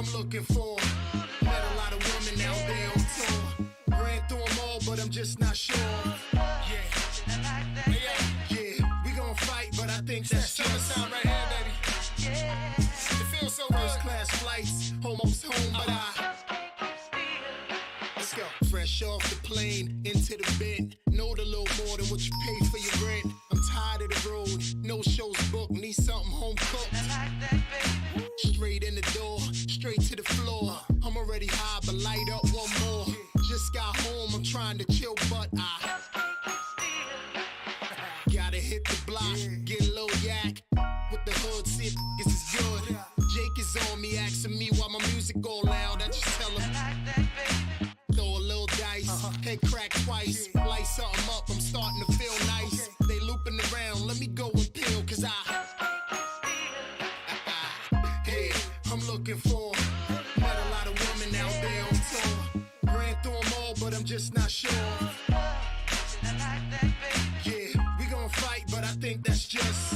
I'm looking for. Met a lot of women out there on tour. Ran through them all, but I'm just not sure. Yeah, we gon' fight, but I think that's summertime right here, baby. It feels so good. First class flights, almost home, but let's go. Fresh off the plane, into the bed. Know the little more than what you pay for your rent. I'm tired of the road, no shows booked. Need something home cooked. Straight in the door, straight to the floor. I'm already high, but light up one more. Just got home, I'm trying to chill, but I gotta hit the block, get a little yak. With the hood, see if this is good. Jake is on me, asking me why my music go loud. I just tell him, throw a little dice, head crack twice. Light something up, I'm starting to feel nice. They looping around, let me go and peel, cause hey, I'm looking for. Met a lot of women out there on tour. Ran through them all, but I'm just not sure. Yeah, we gon' fight, but I think that's just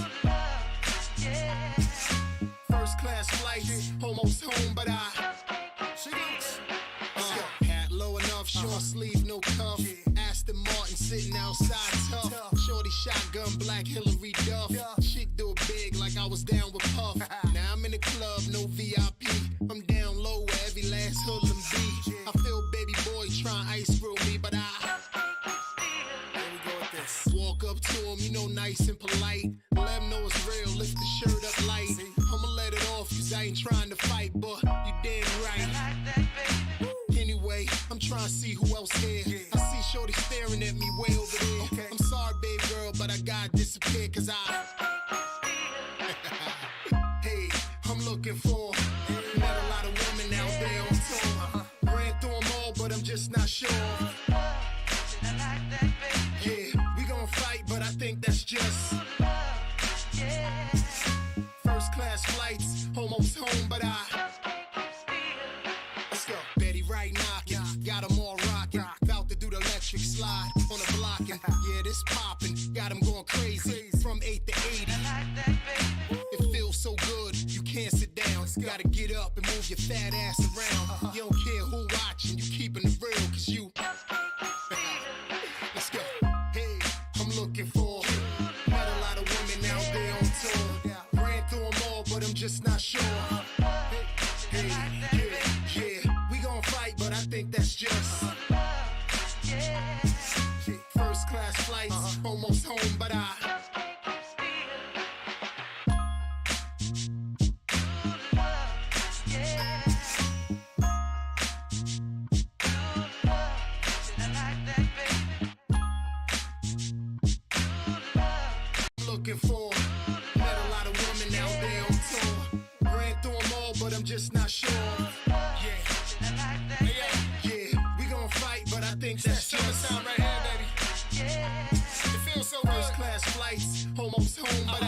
first class flights, almost home, but hat low enough, short sleeve, no cuff. Aston Martin sitting outside tough. Shorty shotgun, black Hillary Duff. Chick do it big like I was down with Puff. Now I'm in the club, no VIP. I'm down low where every last hoodlum be. I feel baby boy trying ice grill me, but walk up to him, you know, nice and polite. Let him know it's real, lift the shirt up light. I'ma let it off, cause I ain't trying to fight, but you damn right. Anyway, I'm trying to see who else here. I see shorty staring at me way over there. I'm sorry, babe girl, but I gotta disappear, cause hey, I'm looking for. Met a lot of women out there on tour. Ran through them all, but I'm just not sure. Yeah, we gon' fight, but I think that's just first class flights, almost home, but let's go. Betty right knocking, got them all rocking. About to do the electric slide on the blocking. Yeah, this popping, got them going crazy. From 8 to 80, it feels so good, you can't sit down. Gotta get up and move your fat ass around. You don't care who watching, you keeping it real, cause you let's go. Hey, I'm looking for. Met a lot of women out there on tour. Ran through them all, but I'm just not sure. Hey, yeah, we gon' fight, but I think that's just first class flights, almost home, but looking for. Met a lot of women out there on tour. Ran through them all, but I'm just not sure. Yeah, we gon' fight, but I think that's summertime right here, baby. It feels so good. First class flights, almost home, but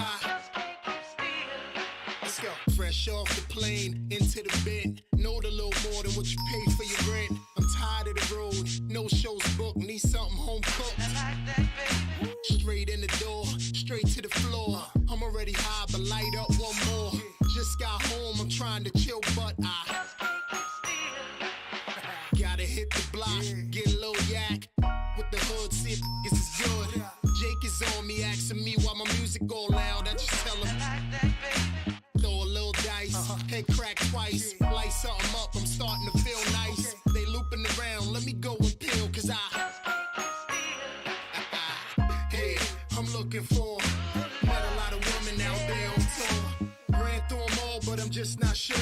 let's go. Fresh off the plane, into the bed. Know the little more than what you pay for your rent. I'm tired of the road, no shows booked. Need something home cooked. Straight in the door, straight to the floor. I'm already high, but light up one more. Just got home, I'm trying to chill, but gotta hit the block, get a little yak. With the hood, see if this is good. Jake is on me, asking me why my music go loud. I just tell him, throw a little dice, head crack twice. Light something up, I'm starting to feel nice. They looping around, let me go and peel, cause hey, I'm looking for. Met a lot of women out there on tour. Ran through them all, but I'm just not sure.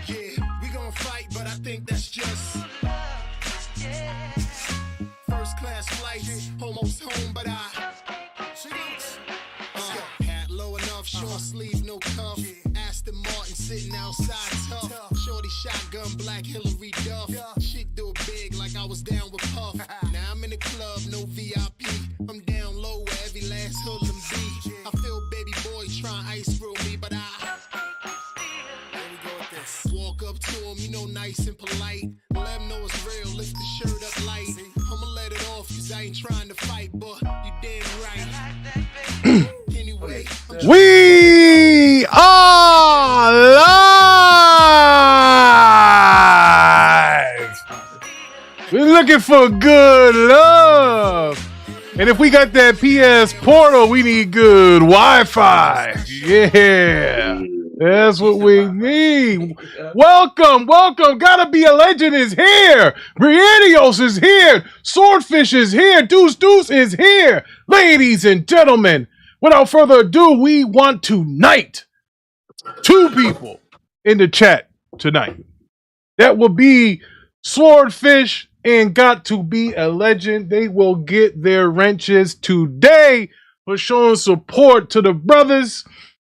Yeah, we gon' fight, but I think that's just first class flights, almost home, but hat low enough, short sleeve, no cuff. Aston Martin sitting outside tough. Shorty shotgun, black Hillary Duff. Chick do it big like I was down with Puff. Now I'm in the club, no VIP. I'm down low where every last hoodlum be. I feel baby boy trying ice grill me, but walk up to him, you know, nice and polite. Let him know it's real, lift the shirt up light. I'ma let it off, cause I ain't trying to fight, but you damn right. Anyway, we are live. looking for good love. And if we got that PS Portal, we need good Wi-Fi. Yeah. That's what we need. Welcome. Gotta Be a Legend is here. Brianios is here. Swordfish is here. Deuce is here. Ladies and gentlemen, without further ado, we want to knight 2 people in the chat tonight. That will be Swordfish and Got to Be a Legend. They will get their wrenches today for showing support to the brothers.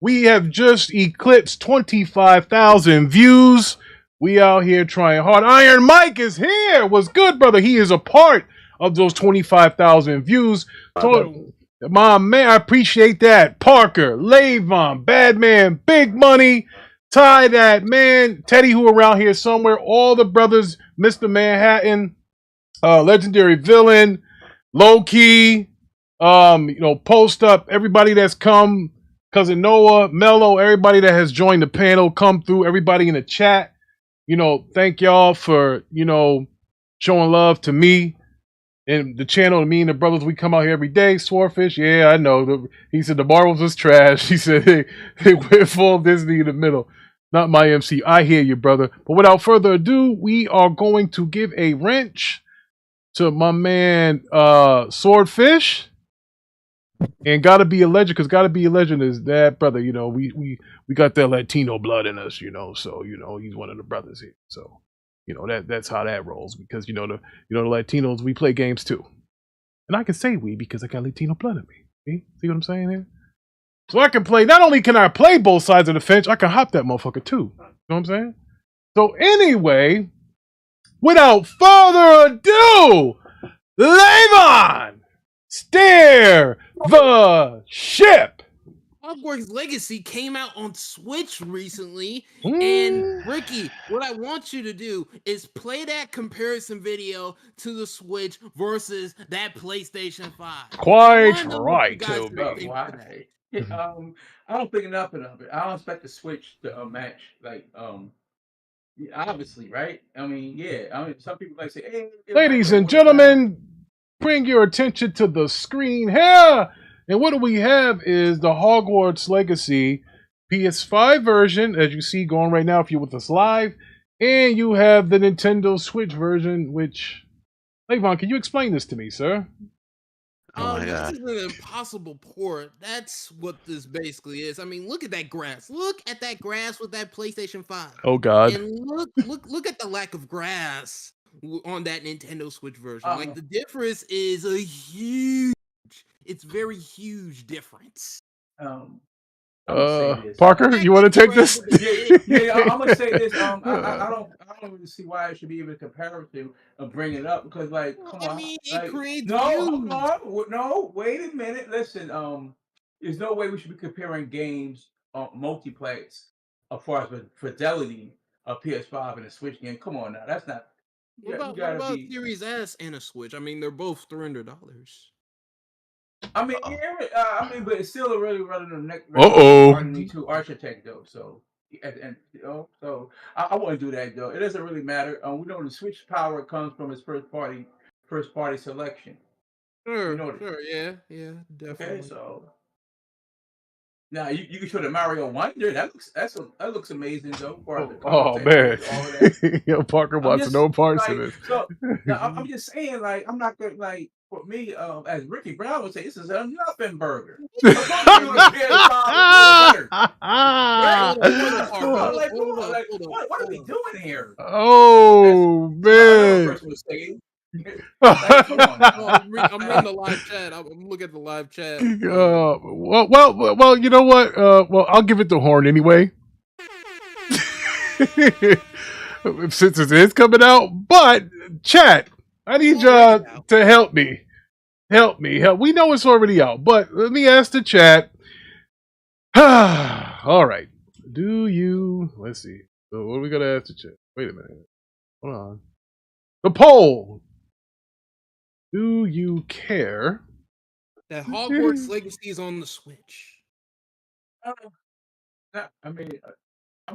We have just eclipsed 25,000 views. We out here trying hard. Iron Mike is here. What's good, brother? He is a part of those 25,000 views. So, my man, I appreciate that. Parker, Lavon, Badman, Big Money, Ty, that man, Teddy, who around here somewhere, all the brothers, Mr. Manhattan, Legendary Villain, Low Key, Post Up, everybody that's come, Cousin Noah, Mello, everybody that has joined the panel, come through, everybody in the chat. Thank y'all for, showing love to me and the channel, me and the brothers. We come out here every day. Swordfish, yeah, I know. He said the Marvels was trash. He said they went full Disney in the middle. Not my MC. I hear you, brother. But without further ado, we are going to give a wrench to my man Swordfish. And Gotta Be a Legend, because Gotta Be a Legend is that brother. We got that Latino blood in us, so he's one of the brothers here. So that's how that rolls, because the Latinos, we play games too. And I can say we because I got Latino blood in me. See what I'm saying here? So I can play, not only can I play both sides of the fence, I can hop that motherfucker too. You know what I'm saying? So anyway, without further ado, Lavon, steer the ship. Hogwarts Legacy came out on Switch recently, and Ricky, what I want you to do is play that comparison video to the Switch versus that PlayStation 5. Quite right, Toby. Why? I don't think nothing of it. I don't expect the Switch to match, obviously, right? Some people might say, "Hey." Ladies and gentlemen, bring your attention to the screen here. And what do we have is the Hogwarts Legacy PS5 version, as you see going right now if you're with us live. And you have the Nintendo Switch version, which... Lavon, can you explain this to me, sir? Oh my God. This is an impossible port. That's what this basically is. I mean, look at that grass. Look at that grass with that PlayStation 5. Oh, God. And look at the lack of grass on that Nintendo Switch version. Like, the difference is it's very huge difference. Parker, you want to take this? Yeah, I'm gonna say this. I don't really see why I should be able to compare it to and bring it up, because come on. It creates no, wait a minute. Listen, there's no way we should be comparing games multiplayers as far as fidelity of PS5 and a Switch game. Come on now, that's not. What about Series S and a Switch? I mean, they're both $300. But it's still a really running to architect though. So so I wouldn't do that though. It doesn't really matter. We know the Switch power comes from its first party selection. Sure, yeah, definitely. Okay, so now you can show the Mario Wonder. That looks amazing though. Man, Yo, Parker wants no parts of it. So I'm just saying, I'm not gonna for me, as Ricky Brown would say, this is a nothing burger. What are we doing here? Oh, man. I'm reading the live chat. I'm looking at the live chat. Well, you know what? I'll give it the horn anyway. Since it is coming out. But, chat, I need y'all to help me. Help. We know it's already out, but let me ask the chat. All right. Let's see. So what are we going to ask the chat? Wait a minute. Hold on. The poll. Do you care that Hogwarts Legacy is on the Switch? I'm going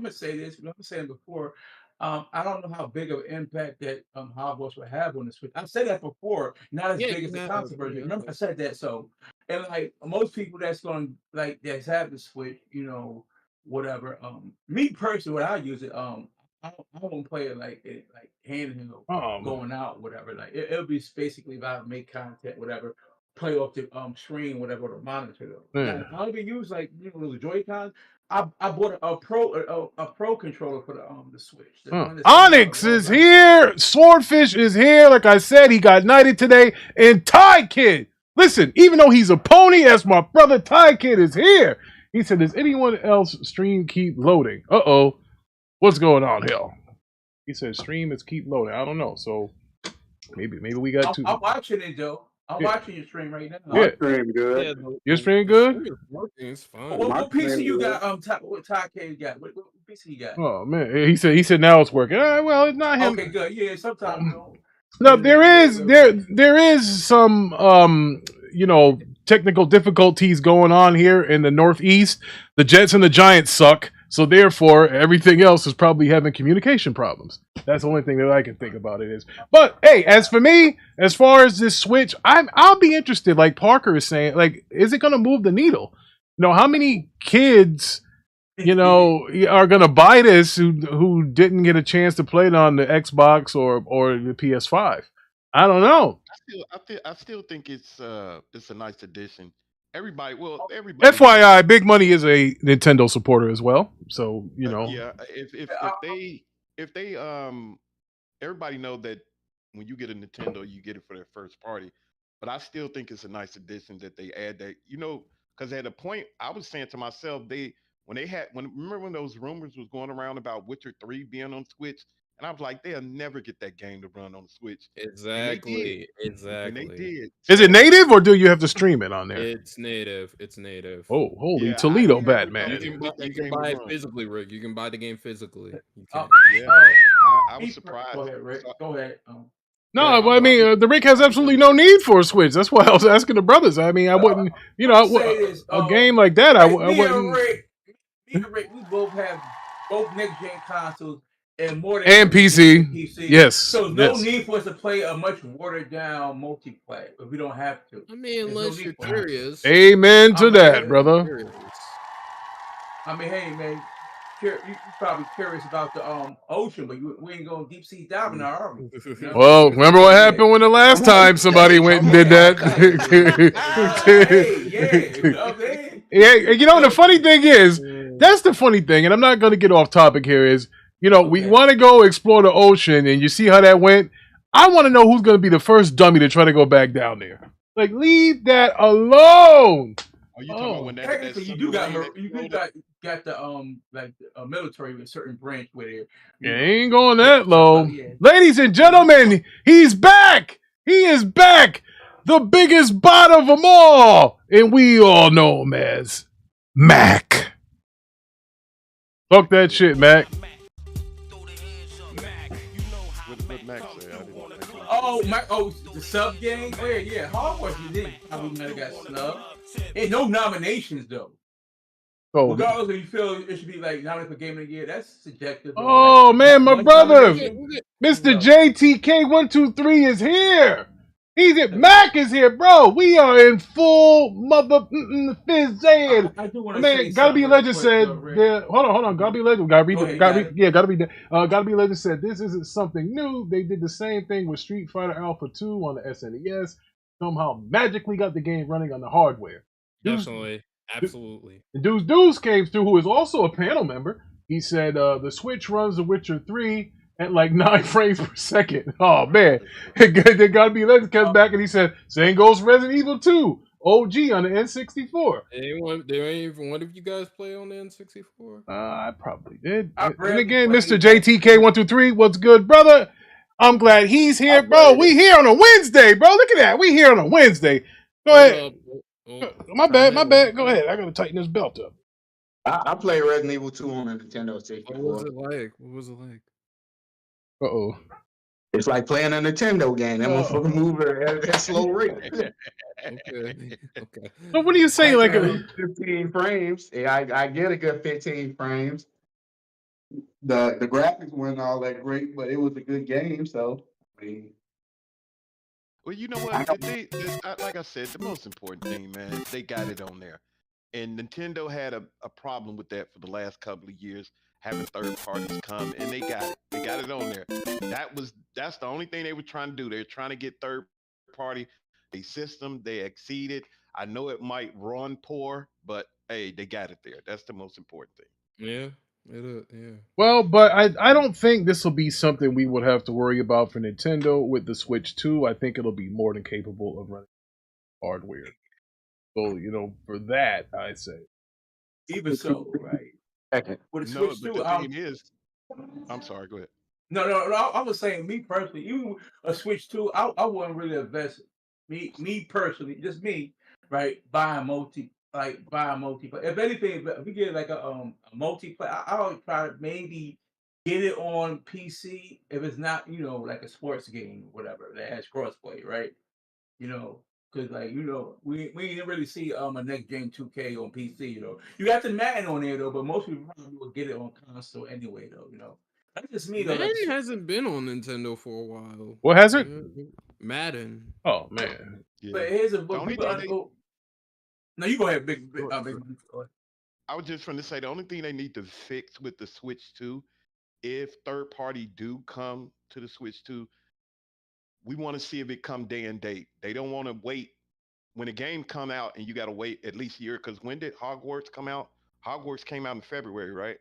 to say this, but I've been saying before. I don't know how big of an impact that Hogwarts will have on the Switch. I said that before, not as Yeah, big as you the have. console version. Yeah. Remember, I said that. So, and like most people that's going like that's have the Switch, whatever. Me personally, when I use it, I won't play it like handheld going out, whatever. Like it'll be basically about make content, whatever. Play off the screen, whatever, the monitor though. Yeah. Now, I'll be used like the Joy-Cons. I bought a pro controller for the Switch. The one that's Onyx is here. Swordfish is here. Like I said, he got knighted today. And Ty Kid, listen, even though he's a pony, as my brother Ty Kid is here. He said, "Does anyone else stream keep loading?" What's going on here? He said, "Stream is keep loading." I don't know. So maybe we got two. I'm watching it though. I'm watching your stream right now. Yeah. Stream good. Yeah, Your stream good? Stream is working. It's fine. What PC you got? What Todd K got? What PC you got? Oh man, he said now it's working. Well, it's not him. Okay, good. Yeah, sometimes. No, there is some technical difficulties going on here in the Northeast. The Jets and the Giants suck, so therefore everything else is probably having communication problems. That's the only thing that I can think about it is. But hey, as for me, as far as this Switch, I'll be interested. Like Parker is saying, like, is it going to move the needle? How many kids are gonna buy this who didn't get a chance to play it on the Xbox or the PS5? I don't know. I still think it's a nice addition. Everybody. FYI, Big Money is a Nintendo supporter as well, so Yeah, if they everybody know that when you get a Nintendo, you get it for their first party. But I still think it's a nice addition that they add that. Because at a point I was saying to myself, remember when those rumors was going around about Witcher 3 being on Switch, and I was like, they'll never get that game to run on the Switch. Exactly. And they did. Is it native or do you have to stream it on there? It's native. Oh, holy Toledo, Batman! You can buy it physically, Rick. You can buy the game physically. You can. I was surprised. Go ahead, Rick. Go ahead. No, well, I mean, the Rick has absolutely no need for a Switch. That's why I was asking the brothers. I mean, I wouldn't, a game like that, I wouldn't. Me and Rick, we both have next gen consoles and more than and PC. Yes. So no need for us to play a much watered down multiplayer if we don't have to. I mean, unless you're curious. Amen to that, brother. I mean, hey man, you're probably curious about the ocean, but we ain't going deep sea diving now, are we? Well, remember what happened when the last time somebody went and did that? Yeah, the funny thing is, that's the funny thing, and I'm not going to get off topic here, is, we want to go explore the ocean, and you see how that went? I want to know who's going to be the first dummy to try to go back down there. Like, leave that alone. Are you talking about when that you got the military with a certain branch where they ain't going that low. Ladies and gentlemen, he's back. He is back. The biggest bot of them all, and we all know him as Mac. Fuck that shit, Mac. What Mac say? The sub game? Oh yeah. Hogwarts you did. I would never got snubbed. Ain't no nominations though. Regardless if you feel it should be like nominated for Game of the Year, that's subjective. Oh man, my brother, Mr. JTK123 is here. Mac is here, bro. We are in full mother fizz. I do want to man, Gotta Be Legend said. Hold on. Gotta Be Legend. Gotta Be Legend said this isn't something new. They did the same thing with Street Fighter Alpha 2 on the SNES. Somehow magically got the game running on the hardware. Definitely, absolutely. And Deuce came through, who is also a panel member. He said the Switch runs The Witcher 3 at like 9 frames per second. Oh man. Then Gotta Be Legend comes back and he said, same goes Resident Evil 2, OG on the N64. There ain't even one of you guys play on the N64? I probably did. And again, Mr. JTK123, what's good, brother? I'm glad he's here, bro. We here on a Wednesday, bro. Look at that. We here on a Wednesday. Go ahead. My bad. Go ahead. I gotta tighten this belt up. I played Resident Evil 2 on the Nintendo 64. What was it like? Uh-oh. It's like playing a Nintendo game. That motherfucker move at slow rate. Okay. So what do you say? Like 15 frames. Yeah, I get a good 15 frames. The graphics weren't all that great, but it was a good game. So I mean, Well, you know what? Like I said, the most important thing, man, they got it on there. And Nintendo had a problem with that for the last couple of years, having third parties come, and they got it. They got it on there. That's the only thing they were trying to do. They're trying to get third party. They system, they exceeded. I know it might run poor, but hey, they got it there. That's the most important thing. Yeah, it is. Yeah. Well, but I don't think this will be something we would have to worry about for Nintendo with the Switch 2. I think it'll be more than capable of running hardware. So, for that, I say. Even so, right? okay. With the No, Switch but 2, the thing is, I'm sorry. Go ahead. no. I was saying, me personally, even a Switch 2, I wouldn't really invest. Me personally, just me, right? Buying multi, But if anything, if we get like a multiplayer, I would try to maybe get it on PC if it's not, like a sports game or whatever that has crossplay, right? You know, because we didn't really see a next gen 2K on PC. You got the Madden on there though, but most people probably will get it on console anyway though. That's just me though. Madden hasn't been on Nintendo for a while. What has it? Madden. Oh, man. Yeah. But here's a The book. only People thing No, you go ahead, big. Go ahead, Big. I was just trying to say the only thing they need to fix with the Switch 2, if third party do come to the Switch 2, we want to see if it come day and date. They don't want to wait when a game come out and you got to wait at least a year. Because when did Hogwarts come out? Hogwarts came out in February, right?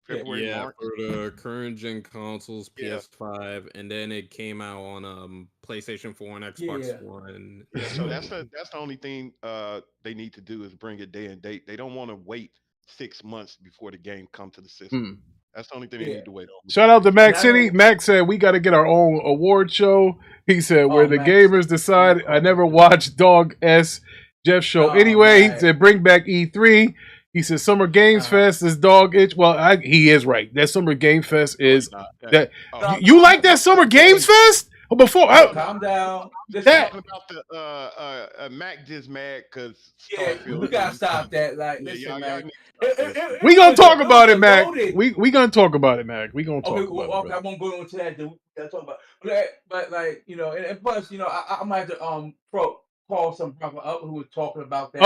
February, Yeah, March. for the current gen consoles, Yeah. PS5, and then it came out on PlayStation 4 and Xbox Yeah. One. Yeah, so that's the only thing they need to do is bring it day and date. They don't want to wait 6 months before the game come to the system. That's the only thing they Yeah. need to wait on. Shout out to Mac Now- City. Mac said we got to get our own award show. He said where the Mac gamers City. decide. I never watched Dog S Jeff show. Oh, Anyway, man. he said bring back E3. He said Summer Games Fest is dog itch. Well, he is right. That Summer Game Fest is that. Oh, You like that Summer Games Fest? Well, before calm down. That- talking about the Mac just mad because We gotta stop that. Like, listen, man. we gonna talk about it, Mac. We gonna talk about it, Mac. We gonna talk about it. I won't go into that. We gotta talk about, but and plus, I might have to call some brother up who was talking about that.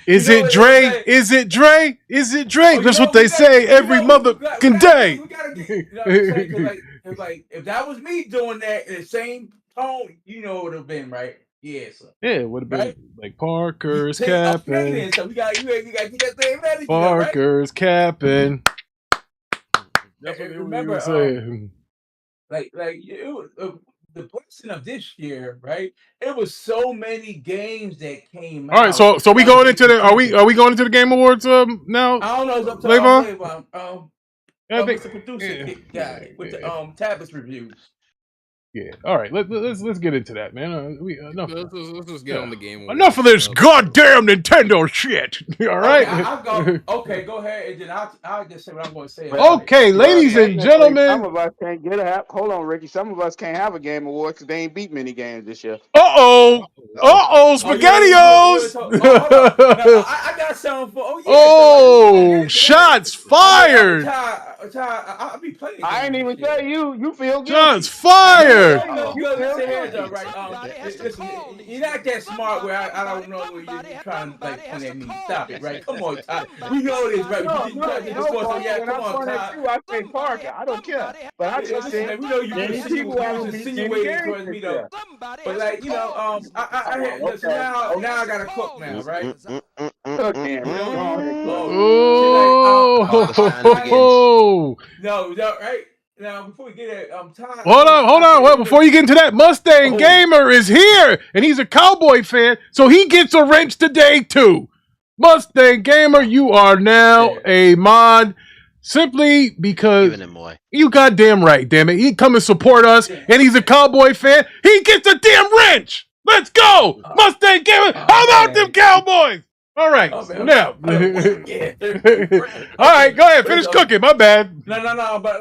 Is it Dre? Is it Dre? Is it Dre? That's what they say every motherfucking day. We gotta get, what I'm saying? 'Cause if that was me doing that in the same tone, it would have been right. Yeah, sir. Yeah, it would have been Right? like Parker's Take capping. So you got to get that same energy. Parker's capping. That's what Remember, remember. The blessing of this year, right? It was so many games that came out. All right, so we going into the are we going into the Game Awards now? I don't know. It's up to Levon? Mr. Producer guy with the tablets reviews. Yeah. All right. Let's get into that, man. Let's just get on the game. Enough of this goddamn Nintendo shit. All right. Okay, go ahead, and then I'll just say what I'm going to say. Okay, ladies and gentlemen. Some of us can't hold on, Ricky. Some of us can't have a Game Award because they ain't beat many games this year. SpaghettiOs. I got something for. Shots fired. I'll be playing. I ain't even tell you. You feel guilty. Shots fired. You're not that smart where I don't know where you're trying to point at me. Stop it, right? Come on, Todd. We know this, right? Come on, Todd. I say Parker. I don't care. But I just said we know you insinuating towards me though. But I had now I got to cook now, right? No, right? Now, before we get it, Todd. Hold on. Well, before you get into that, Mustang Gamer is here, and he's a Cowboy fan, so he gets a wrench today too. Mustang Gamer, you are now a mod simply because you goddamn right, damn it. He come and support us, and he's a Cowboy fan. He gets a damn wrench. Let's go, Mustang Gamer. How about them Cowboys? All right, now. All right, go ahead. Finish cooking. My bad. No. But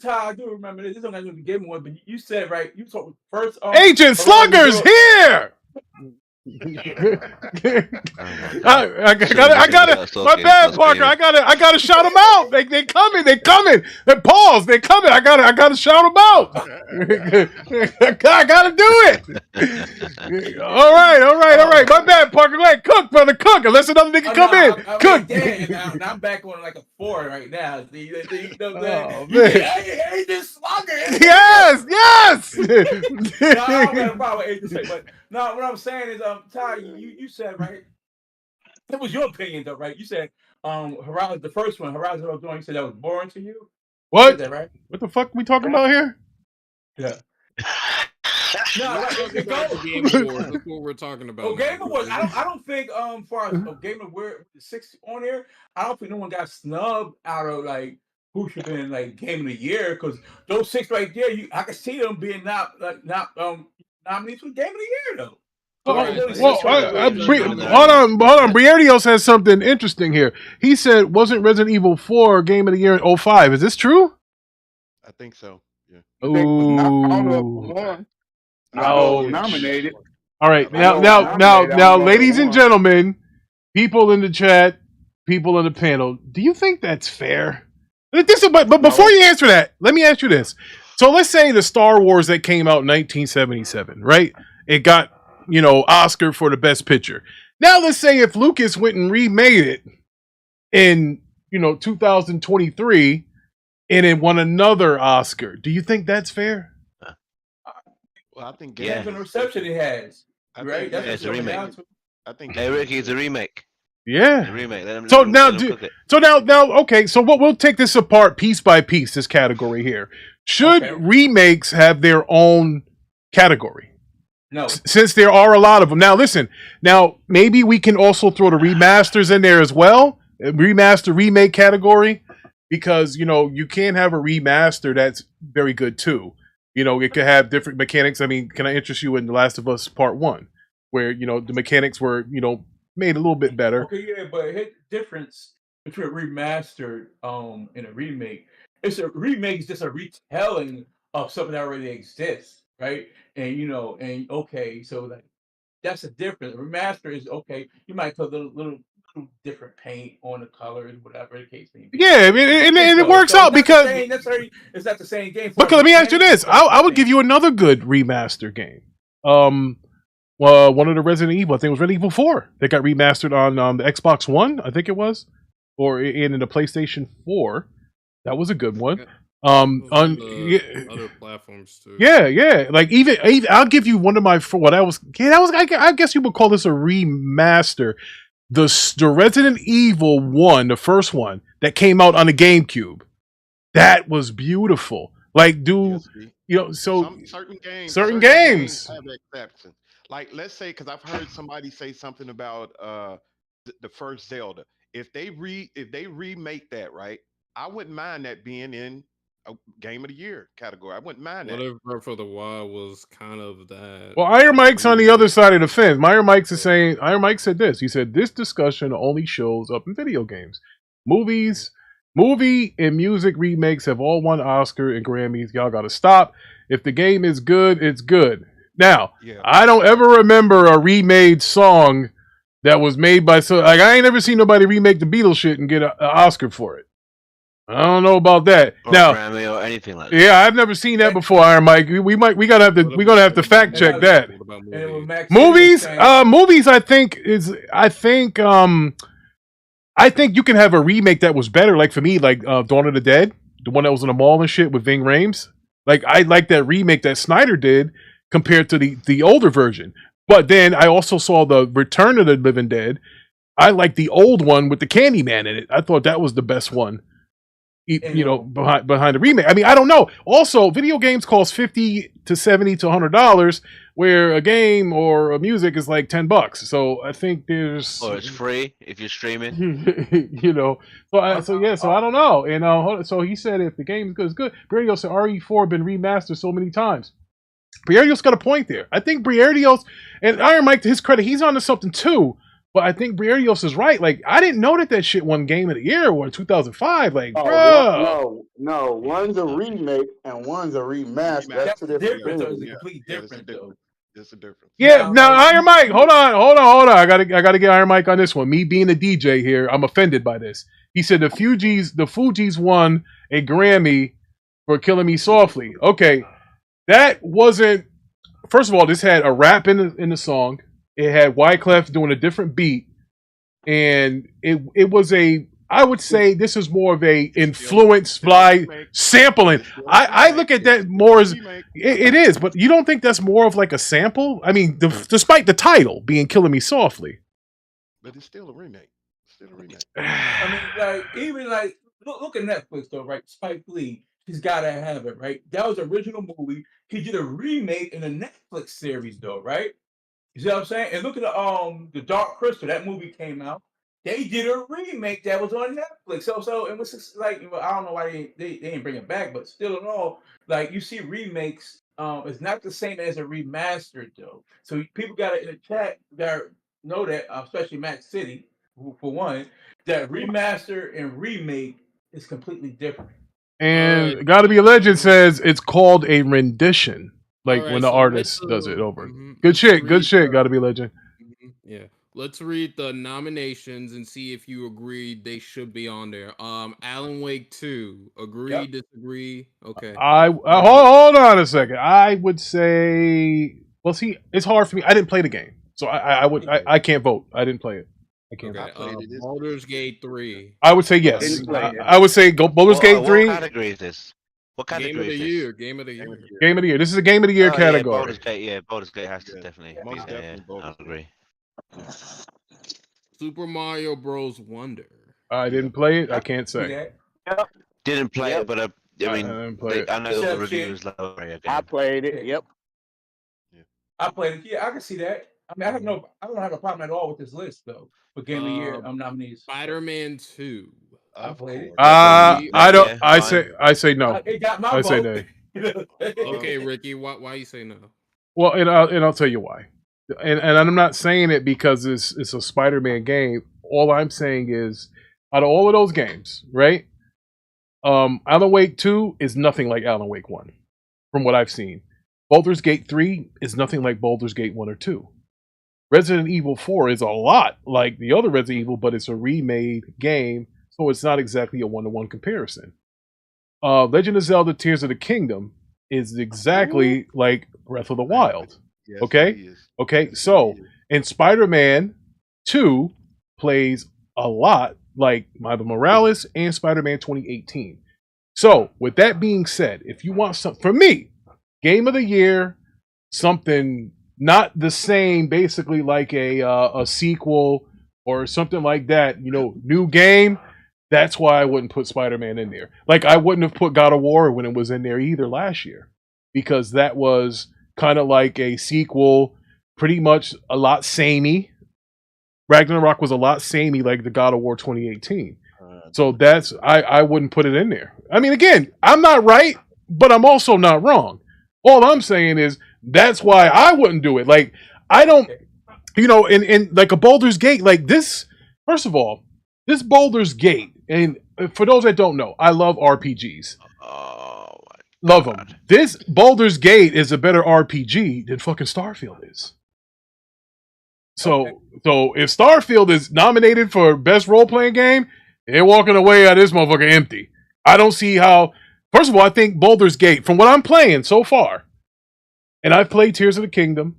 Todd, I do remember this. This don't have to be Game Award, but you said right. You talked first. Agent Slugger's here. I gotta. My bad, Parker. I gotta shout them out. They coming. They pause. They coming. I gotta shout them out. I gotta do it. All right. My bad, Parker. Go ahead, cook, brother, cook. Unless another nigga come in, cook. Now I'm back on like a 4 right now. You know what I'm saying? Oh, man. Hey, this slugger. Yes. No, I don't got a problem with Agent but no, what I'm saying is, Ty, you said right. It was your opinion though, right? You said, Horizon, the first one, Horizon Zero Dawn. You said that was boring to you. What? You said that, right? What the fuck we talking about here? Yeah. No, Game Awards. That's what we're talking about. Oh, Game Awards. I don't think far as Game Awards 6 on here, I don't think no one got snubbed out of like who should have been like Game of the Year, because those 6 right there, I can see them being not nominees for Game of the Year though. Hold on. Briardios has something interesting here. He said, wasn't Resident Evil 4 Game of the Year in 2005? Is this true? I think so. Yeah. I don't know if one. No. Nominated. All right. Now, ladies and gentlemen, people in the chat, people in the panel, do you think that's fair? But before you answer that, let me ask you this. So let's say the Star Wars that came out in 1977, right? It got, Oscar for the best picture. Now let's say if Lucas went and remade it in, 2023 and it won another Oscar. Do you think that's fair? Well, I think the reception it has. Right? That's a remake. I think Hey, Ricky, it's a remake. Yeah. A remake. Okay. So we'll take this apart piece by piece. This category here. Should remakes have their own category? No. Since there are a lot of them. Now, listen. Now, maybe we can also throw the remasters in there as well. Remake category. Because, you can have a remaster that's very good too. It could have different mechanics. I mean, can I interest you in The Last of Us Part 1? Where, the mechanics were, made a little bit better. Okay, yeah, but the difference between a remastered and a remake. It's a remake is just a retelling of something that already exists, right? And so like that's a difference. A remaster is okay. You might put a little different paint on the colors, whatever the case may be. Yeah, and it works out because it's not the same game. But let me ask you this: I would give you another good remaster game. One of the Resident Evil, I think it was Resident Evil 4, that got remastered on the Xbox One, I think it was, or in the PlayStation 4. That was a good one. On other platforms too. Yeah. Like even I'll give you one of my I guess you would call this a remaster. The Resident Evil 1, the first one that came out on the GameCube, that was beautiful. Like, certain games have exceptions. Like, let's say, because I've heard somebody say something about the first Zelda. If they remake that, right, I wouldn't mind that being in a Game of the Year category. I wouldn't mind that. What if Breath of the Wild was kind of that? Well, Iron Mike's on the other side of the fence. Iron Mike said this. He said, this discussion only shows up in video games. Movie and music remakes have all won Oscar and Grammys. Y'all gotta stop. If the game is good, it's good. Now, I don't ever remember a remade song that was made by I ain't never seen nobody remake the Beatles shit and get an Oscar for it. I don't know about that. Or Grammy or anything like that. Yeah, I've never seen that before, Iron Mike. We're gonna have to fact check that. Movies, I think you can have a remake that was better. Like for me, like Dawn of the Dead, the one that was in the mall and shit with Ving Rhames. Like I like that remake that Snyder did compared to the older version. But then I also saw the Return of the Living Dead. I like the old one with the Candyman in it. I thought that was the best one. Behind the remake. I mean, I don't know. Also, video games cost $50 to $70 to $100, where a game or a music is like $10. So I think there's. Or it's free if you're streaming. So I don't know. And so he said if the game is good, it's good. Briardios said RE4 been remastered so many times. Briardios got a point there. I think Briardios and Iron Mike, to his credit, he's onto something too. But I think Briardios is right. Like, I didn't know that shit won Game of the Year or in 2005. Like, bro. No. One's a remake and one's a remaster. That's two different things. Completely different, though. It's a difference. Yeah, now Iron Mike, hold on. I gotta get Iron Mike on this one. Me being the DJ here, I'm offended by this. He said the Fugees won a Grammy for Killing Me Softly. Okay, that wasn't. First of all, this had a rap in the song. It had Wyclef doing a different beat, and it was a. I would say this is more of a influence by sampling. I look at that more as it is, but you don't think that's more of like a sample? I mean, despite the title being "Killing Me Softly," but it's still a remake. I mean, like even like look at Netflix though, right? Spike Lee, he's gotta have it, right? That was the original movie. He did a remake in a Netflix series though, right? You see what I'm saying? And look at the Dark Crystal. That movie came out. They did a remake that was on Netflix. So it was just like, I don't know why they didn't bring it back, but still in all, like you see remakes, it's not the same as a remastered though. So people got to in the chat that know that, especially Max City, for one, that remaster and remake is completely different. And Gotta Be a Legend says it's called a rendition, like when the artist does it over. Good shit. Gotta Be a Legend. Yeah. Let's read the nominations and see if you agree they should be on there. Alan Wake 2. Agree, disagree? Okay. I hold on a second. I would say, well, see, it's hard for me. I didn't play the game, so I can't vote. I didn't play it. I can't. Okay. Baldur's Gate 3. I would say yes. I would say go Baldur's Gate 3. What category is this? What category is this? Game of the year. Game of the year. This is a Game of the Year category. Baldur's Gate has to definitely. Most definitely. I agree. Super Mario Bros. Wonder. I didn't play it. I can't say. Didn't play it, but I mean, I know the reviews low. I played it. Yep. I played it. Yeah, I can see that. I mean, I don't have a problem at all with this list though. For Game of the Year nominees. Spider-Man 2. I played it. I don't. I say no. It got my I say vote. no. Okay, Ricky. Why you say no? Well, and I'll tell you why. And I'm not saying it because it's a Spider-Man game. All I'm saying is, out of all of those games, right? Alan Wake 2 is nothing like Alan Wake 1, from what I've seen. Baldur's Gate 3 is nothing like Baldur's Gate 1 or 2. Resident Evil 4 is a lot like the other Resident Evil, but it's a remade game, so it's not exactly a one-to-one comparison. Legend of Zelda: Tears of the Kingdom is exactly like Breath of the Wild. Yes, Okay, so and Spider-Man 2 plays a lot like Miles Morales and Spider-Man 2018. So, with that being said, if you want something for me, Game of the Year, something not the same, basically like a sequel or something like that, new game, that's why I wouldn't put Spider-Man in there. Like I wouldn't have put God of War when it was in there either last year, because that was kind of like a sequel, pretty much a lot samey. Ragnarok was a lot samey like the God of War 2018. So that's, I wouldn't put it in there. I mean, again, I'm not right, but I'm also not wrong. All I'm saying is that's why I wouldn't do it. Like, I don't, in like a Baldur's Gate, like this, first of all, this Baldur's Gate, and for those that don't know, I love RPGs. Love them. This Baldur's Gate is a better RPG than fucking Starfield is. So if Starfield is nominated for best role-playing game, they're walking away out of this motherfucker empty. I don't see how. First of all, I think Baldur's Gate, from what I'm playing so far, and I've played Tears of the Kingdom,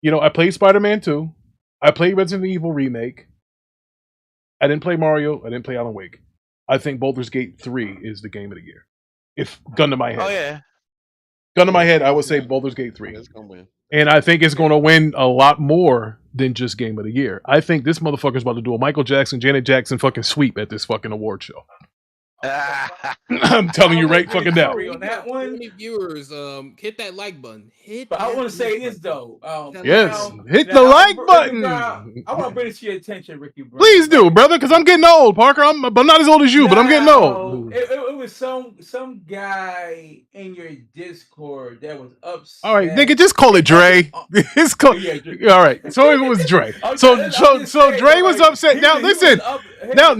I played Spider-Man 2, I played Resident Evil Remake, I didn't play Mario, I didn't play Alan Wake. I think Baldur's Gate 3 is the Game of the Year. If gun to my head. Oh yeah. Gun to my head, I would say Baldur's Gate 3. It's gonna win. And I think it's going to win a lot more than just Game of the Year. I think this motherfucker's about to do a Michael Jackson, Janet Jackson fucking sweep at this fucking award show. I'm telling you right fucking now. On that one, viewers, hit that like button. But I want to say this though. Yes, hit the like button. I want to bring it to your attention, Ricky. Bro. Please do, brother, because I'm getting old, Parker. I'm not as old as you, but I'm getting old. It was some guy in your Discord that was upset. All right, nigga, just call it Dre. It's called. All right, so it was Dre. So Dre was upset. Now listen. Now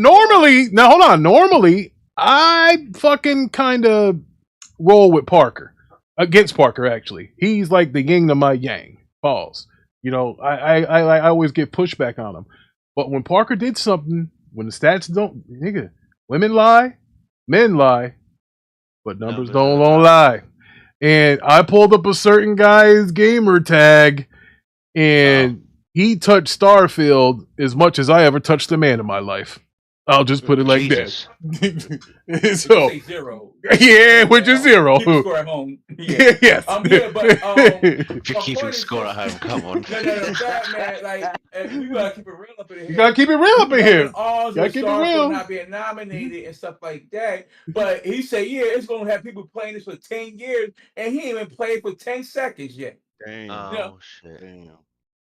hold on. Normally, I fucking kind of roll with Parker. Against Parker, actually. He's like the yin to my yang. Pause. You know, I always get pushback on him. But when Parker did something, when the stats don't, nigga, women lie, men lie, but numbers don't lie. And I pulled up a certain guy's gamer tag, and he touched Starfield as much as I ever touched a man in my life. I'll just put it like Jesus. that. So, say 0. yeah, which is 0. You can score at home. Yeah. Yes. Yeah, but If you're keeping score at home, come on. No, man. Like, you gotta keep it real up in here. You gotta keep it real up in here. Gotta keep it real. Not being nominated and stuff like that. But he said, yeah, it's gonna have people playing this for 10 years, and he ain't even played for 10 seconds yet. Damn. Oh shit.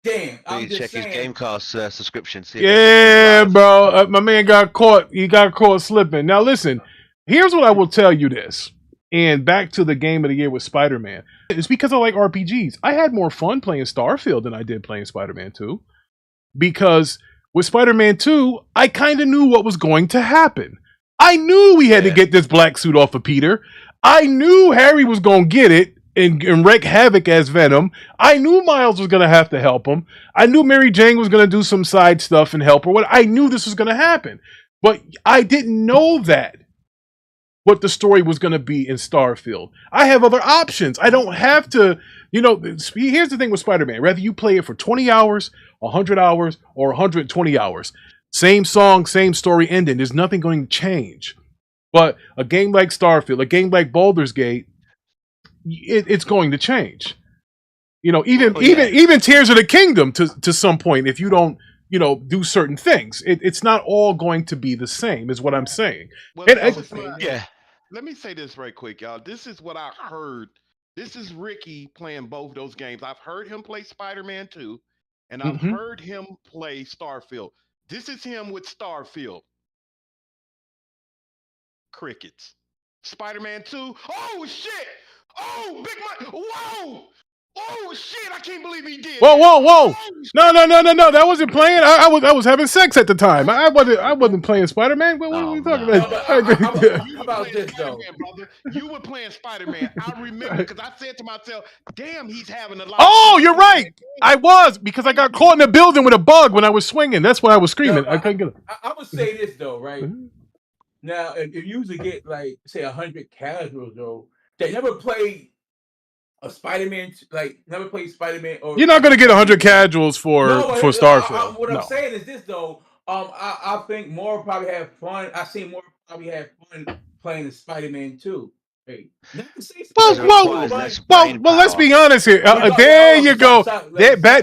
Damn. I'm just check saying. His Gamecast subscription. Yeah, bro. My man got caught. He got caught slipping. Now listen, here's what I will tell you this. And back to the game of the year with Spider-Man. It's because I like RPGs. I had more fun playing Starfield than I did playing Spider-Man 2. Because with Spider-Man 2, I kind of knew what was going to happen. I knew we had to get this black suit off of Peter. I knew Harry was going to get it and wreak havoc as Venom. I knew Miles was going to have to help him. I knew Mary Jane was going to do some side stuff and help her. I knew this was going to happen. But I didn't know that, what the story was going to be in Starfield. I have other options. I don't have to, here's the thing with Spider-Man. Whether you play it for 20 hours, 100 hours, or 120 hours, same song, same story ending. There's nothing going to change. But a game like Starfield, a game like Baldur's Gate, it's going to change. Even Tears of the Kingdom to some point, if you don't, do certain things, it's not all going to be the same, is what I'm saying. Well, let me say this right quick, y'all. This is what I heard. This is Ricky playing both those games. I've heard him play Spider-Man 2, and I've heard him play Starfield. This is him with Starfield. Crickets. Spider-Man 2. Oh, shit! Oh, Big Mike! Whoa! Oh shit! I can't believe he did. Whoa! No! That wasn't playing. I was having sex at the time. I wasn't playing Spider-Man. What are we talking about? How about this though, brother? You were playing Spider-Man. I remember because I said to myself, "Damn, he's having a lot." Oh, you're right. I was, because I got caught in the building with a bug when I was swinging. That's why I was screaming. I couldn't get it. I would say this though, right? Now, if you usually get like say 100 casuals though, they never played a Spider-Man, never played Spider-Man. Or you're not gonna get 100 casuals for Starfield. What I'm saying is this though. I think more probably have fun. I see more probably have fun playing the Spider-Man 2. Hey, well, let's be honest here. There you go.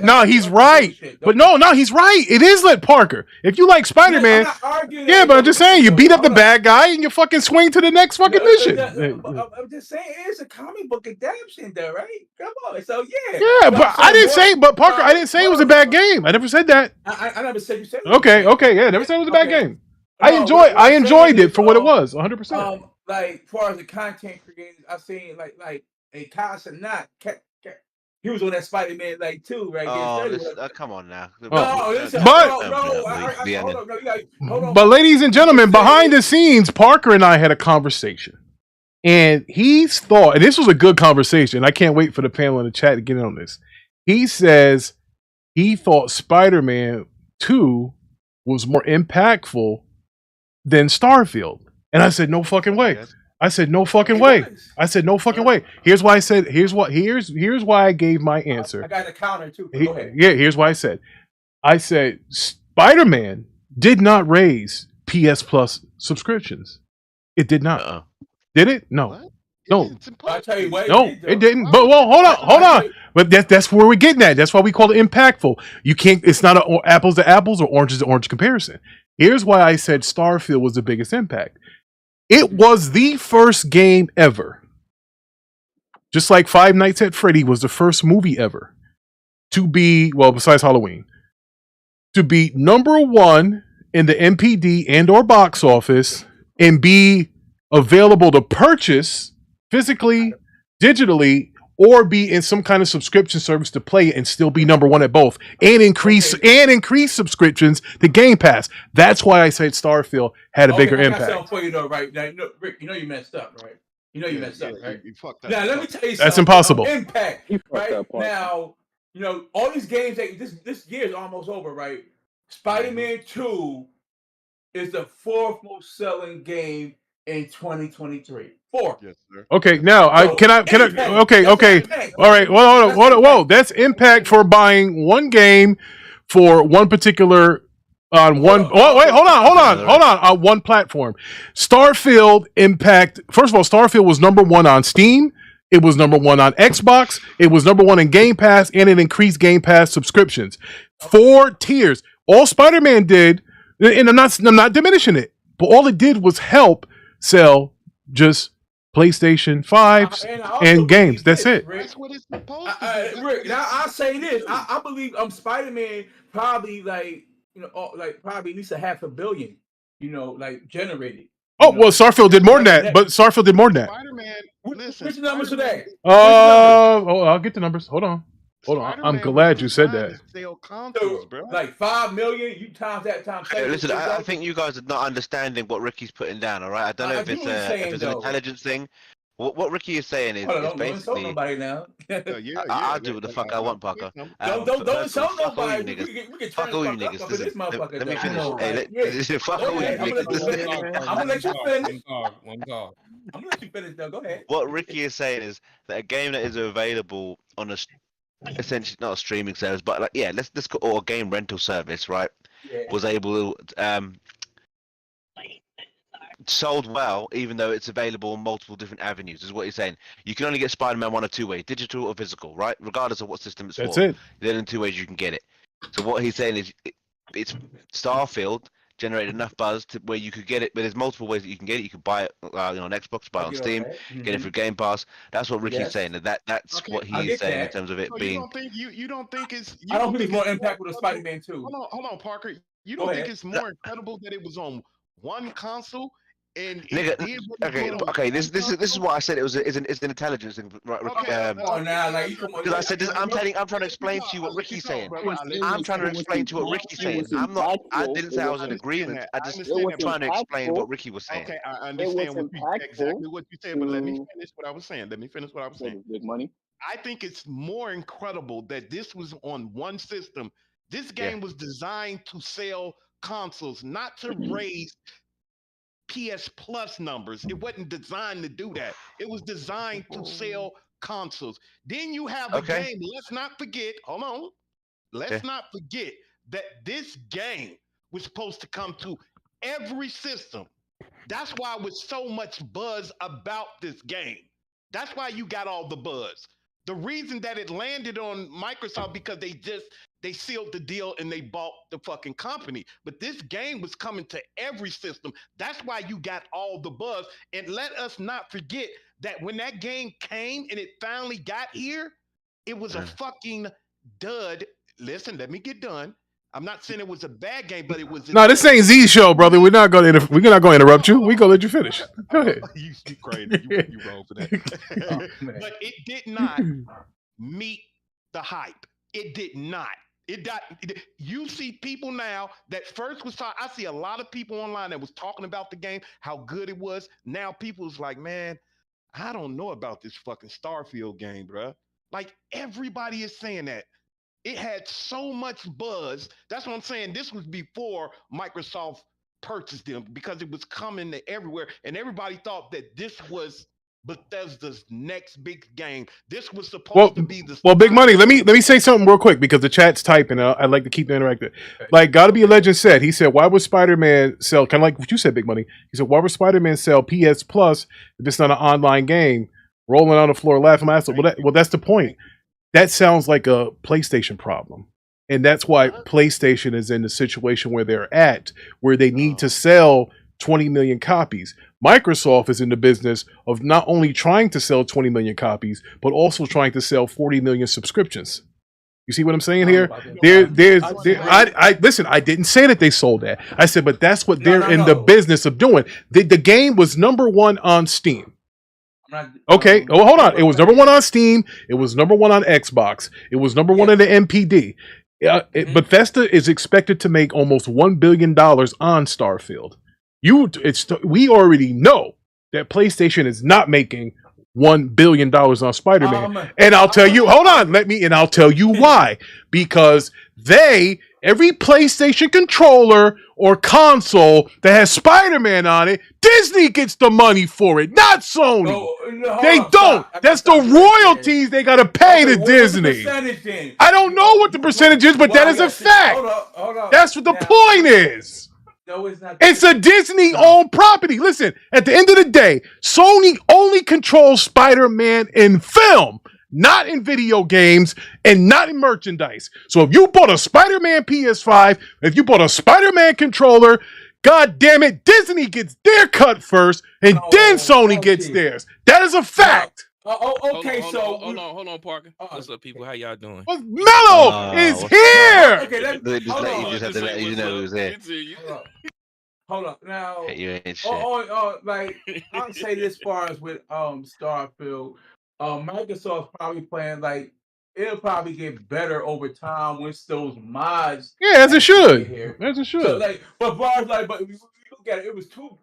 No, he's right. But no, he's right. It is Lit Parker. If you like Spider-Man, but I'm just saying, you beat up the bad guy and you fucking swing to the next fucking mission. I'm just saying, it's a comic book adaptation there, right? Come on. So yeah, but I didn't say. But Parker, I didn't say it was a bad game. I never said that. I never said you said. Okay, yeah, never said it was a bad game. I enjoyed it for what it was, 100%. Like, as far as the content creators, I've seen like a Not he was on that Spider-Man too, right? Come on now. But ladies and gentlemen, behind the scenes, Parker and I had a conversation, and he thought, and this was a good conversation. I can't wait for the panel in the chat to get in on this. He says he thought Spider-Man 2 was more impactful than Starfield. And I said, no fucking way. I said, no fucking way. Here's why I said, here's why I gave my answer. I got a counter too. Go ahead. Yeah, here's why I said Spider-Man did not raise PS Plus subscriptions. It did not. Did it? No. What? No. I'll tell you what. No, it didn't. But hold on. But that's where we're getting at. That's why we call it impactful. You can't. It's not an apples to apples or oranges to orange comparison. Here's why I said Starfield was the biggest impact. It was the first game ever, just like Five Nights at Freddy was the first movie ever to be, well, besides Halloween, to be #1 in the MPD and or box office and be available to purchase physically, digitally, or be in some kind of subscription service to play it and still be #1 at both, and increase subscriptions to Game Pass. That's why I said Starfield had a bigger impact. I got something for you though, right? Now, Rick, you messed up, right? You messed up, right? You fucked up. Now let me tell you something. That's impossible. Impact, right? Now, You know, all these games that this year is almost over, right? Spider-Man 2 is the 4th most selling game in 2023. 4. Yes, sir. Okay, now can I okay. All right, whoa. That's impact for buying one game for one particular on one. Oh wait, hold on one platform. Starfield impact. First of all, Starfield was #1 on Steam. It was #1 on Xbox. It was #1 in Game Pass, and it increased Game Pass subscriptions. 4 tiers. All Spider-Man did, and I'm not diminishing it, but all it did was help sell just PlayStation 5s and games. That's it. Rick. That's what it's supposed to do. Rick, now I'll say this. I believe Spider-Man probably probably at least $500 million, generated. Oh, well, Starfield did more than that, but Starfield did more than that. Spider-Man, listen. Which numbers today? I'll get the numbers. Hold on. I'm glad you said that. Sell consoles, bro. Like 5 million, you times that times. Hey, listen, I think you guys are not understanding what Ricky's putting down. All right, I don't know if it's an intelligence thing. What Ricky is saying is basically. Don't nobody now. I'll do what the fuck I want, Parker. Don't insult nobody. We can fuck all you niggas. Let me finish. Hey, fuck all you niggas. I'm gonna let you finish. I'm gonna let you finish though. Go ahead. What Ricky is saying is that a game that is available on essentially not a streaming service, but let's go, or a game rental service, right? Yeah. Was able to sold well, even though it's available on multiple different avenues, is what he's saying. You can only get Spider-Man 1 or 2 ways, digital or physical, right? Regardless of what system it's That's for. It. Then in 2 ways you can get it. So what he's saying is it's Starfield generated enough buzz to where you could get it, but there's multiple ways that you can get it. You could buy it on Xbox, buy it on Steam, get it through Game Pass. That's what Ricky's saying. That's what he's saying in terms of it being. You don't think it's? I don't think it's more impact with a Spider-Man 2. Hold on, Parker. You don't think it's more incredible that it was on one console? And okay. This is what I said. It's an intelligence thing, right? Because I said I'm trying to explain to you what Ricky's saying. I'm trying to explain to you what Ricky's saying. I didn't say I was in agreement. I just was trying to explain what Ricky was saying. Okay, I understand exactly what you said, but let me finish what I was saying. Big money. I think it's more incredible that this was on one system. This game was designed to sell consoles, not to raise PS Plus numbers. It wasn't designed to do that. It was designed to sell consoles. Then you have a game. Let's not forget. Hold on. Let's not forget that this game was supposed to come to every system. That's why with so much buzz about this game. That's why you got all the buzz. The reason that it landed on Microsoft because they sealed the deal and they bought the fucking company. But this game was coming to every system. That's why you got all the buzz. And let us not forget that when that game came and it finally got here, it was a fucking dud. Listen, let me get done. I'm not saying it was a bad game, but it was. No, this ain't Z's show, brother. We're not going to interrupt you. We're gonna let you finish. Go ahead. You crazy. You wrong for that. But it did not meet the hype. It did not. You see people now that first was talking. I see a lot of people online that was talking about the game, how good it was. Now people's like, man, I don't know about this fucking Starfield game, bro. Like everybody is saying that. It had so much buzz. That's what I'm saying. This was before Microsoft purchased them because it was coming to everywhere. And everybody thought that this was Bethesda's next big game. This was supposed to be the Big Money. Let me say something real quick because the chat's typing. I'd like to keep it interactive. Like Gotta Be a Legend said, he said, why would Spider-Man sell, kind of like what you said, Big Money. He said, why would Spider-Man sell PS Plus if it's not an online game? Rolling on the floor laughing. I said, well, that's the point. That sounds like a PlayStation problem. And that's why PlayStation is in the situation where they're at, where they need to sell 20 million copies. Microsoft is in the business of not only trying to sell 20 million copies, but also trying to sell 40 million subscriptions. You see what I'm saying here? Listen, I didn't say that they sold that. I said, but that's what they're in the business of doing. The game was #1 on Steam. Okay. Oh, hold on. It was #1 on Steam. It was #1 on Xbox. It was #1 in the MPD. Bethesda is expected to make almost $1 billion on Starfield. We already know that PlayStation is not making $1 billion on Spider-Man. And I'll tell you, hold on, and I'll tell you why. Because every PlayStation controller or console that has Spider-Man on it, Disney gets the money for it, not Sony. They don't. That's the royalties they got to pay to Disney. I don't know what the percentage is, but that is a fact. Hold on. That's what the point is. No, it's not. It's a Disney-owned property. Listen, at the end of the day, Sony only controls Spider-Man in film, not in video games, and not in merchandise. So if you bought a Spider-Man PS5, if you bought a Spider-Man controller, God damn it, Disney gets their cut first, and then Sony gets theirs. That is a fact. Okay, hold on, Parker. What's up, people? How y'all doing? Mello is here. Okay, just have to let you know who's there. Hold on. Now, you ain't shit. Like I'll say this far as with Starfield, Microsoft's probably playing like it'll probably get better over time once those mods. Yeah, as it should. As it should. So, but if you look at it, it was two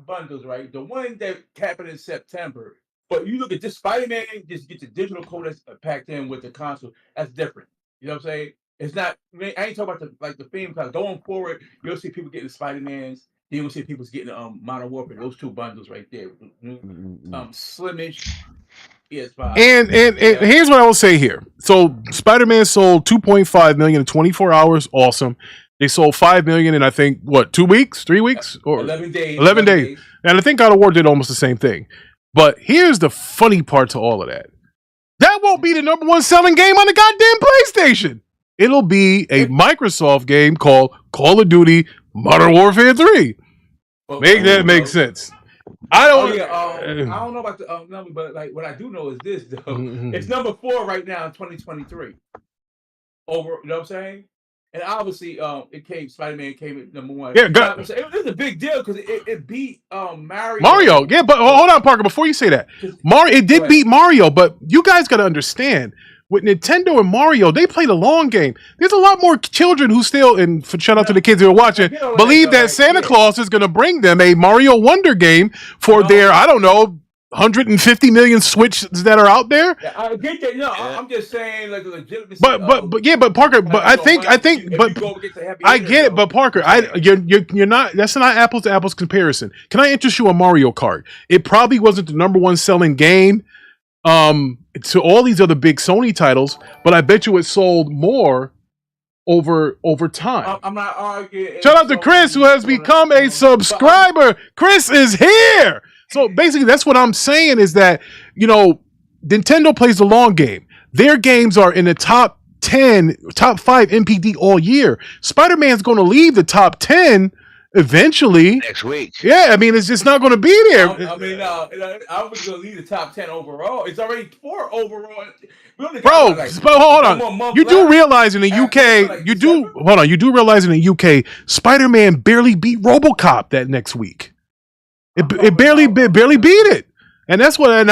bundles, right? The one that happened in September. But you look at this Spider-Man, just get the digital code that's packed in with the console. That's different. You know what I'm saying? It's not. I ain't talking about the theme because going forward, you'll see people getting Spider-Mans. Then you'll see people getting Modern Warfare. Those two bundles right there. Slimish. PS5. And here's what I will say here. So Spider-Man sold 2.5 million in 24 hours. Awesome. They sold 5 million in I think 2 weeks, 3 weeks, or 11 days. 11 days. And I think God of War did almost the same thing. But here's the funny part to all of that. That won't be the #1 selling game on the goddamn PlayStation. It'll be a Microsoft game called Call of Duty Modern Warfare 3. Make that make sense. I don't know about the number, but like what I do know is this though. It's number 4 right now in 2023. You know what I'm saying? And obviously, Spider-Man came at #1. Yeah, it was a big deal because it beat Mario. Mario, yeah, but hold on, Parker. Before you say that, it did beat Mario, but you guys got to understand, with Nintendo and Mario, they play the long game. There's a lot more children who still, and shout out to the kids who are watching, believe that Santa Claus is going to bring them a Mario Wonder game for their, I don't know, 150 million Switches that are out there. Yeah, I get that. No, I'm just saying, like, legitimately. But Parker. But I think. But I get it. But Parker, you're not. That's not apples to apples comparison. Can I interest you on Mario Kart? It probably wasn't the #1 selling game, to all these other big Sony titles, but I bet you it sold more over time. I'm not arguing. Shout out to Chris, who has become a subscriber. Chris is here. So basically, that's what I'm saying is that, Nintendo plays the long game. Their games are in the top 10, top 5 NPD all year. Spider-Man's going to leave the top 10 eventually. Next week. Yeah, I mean, it's just not going to be there. I was going to leave the top 10 overall. It's already 4 overall. Bro, hold on. You do realize in the UK, you do realize in the UK, Spider-Man barely beat RoboCop that next week. It barely beat it, and I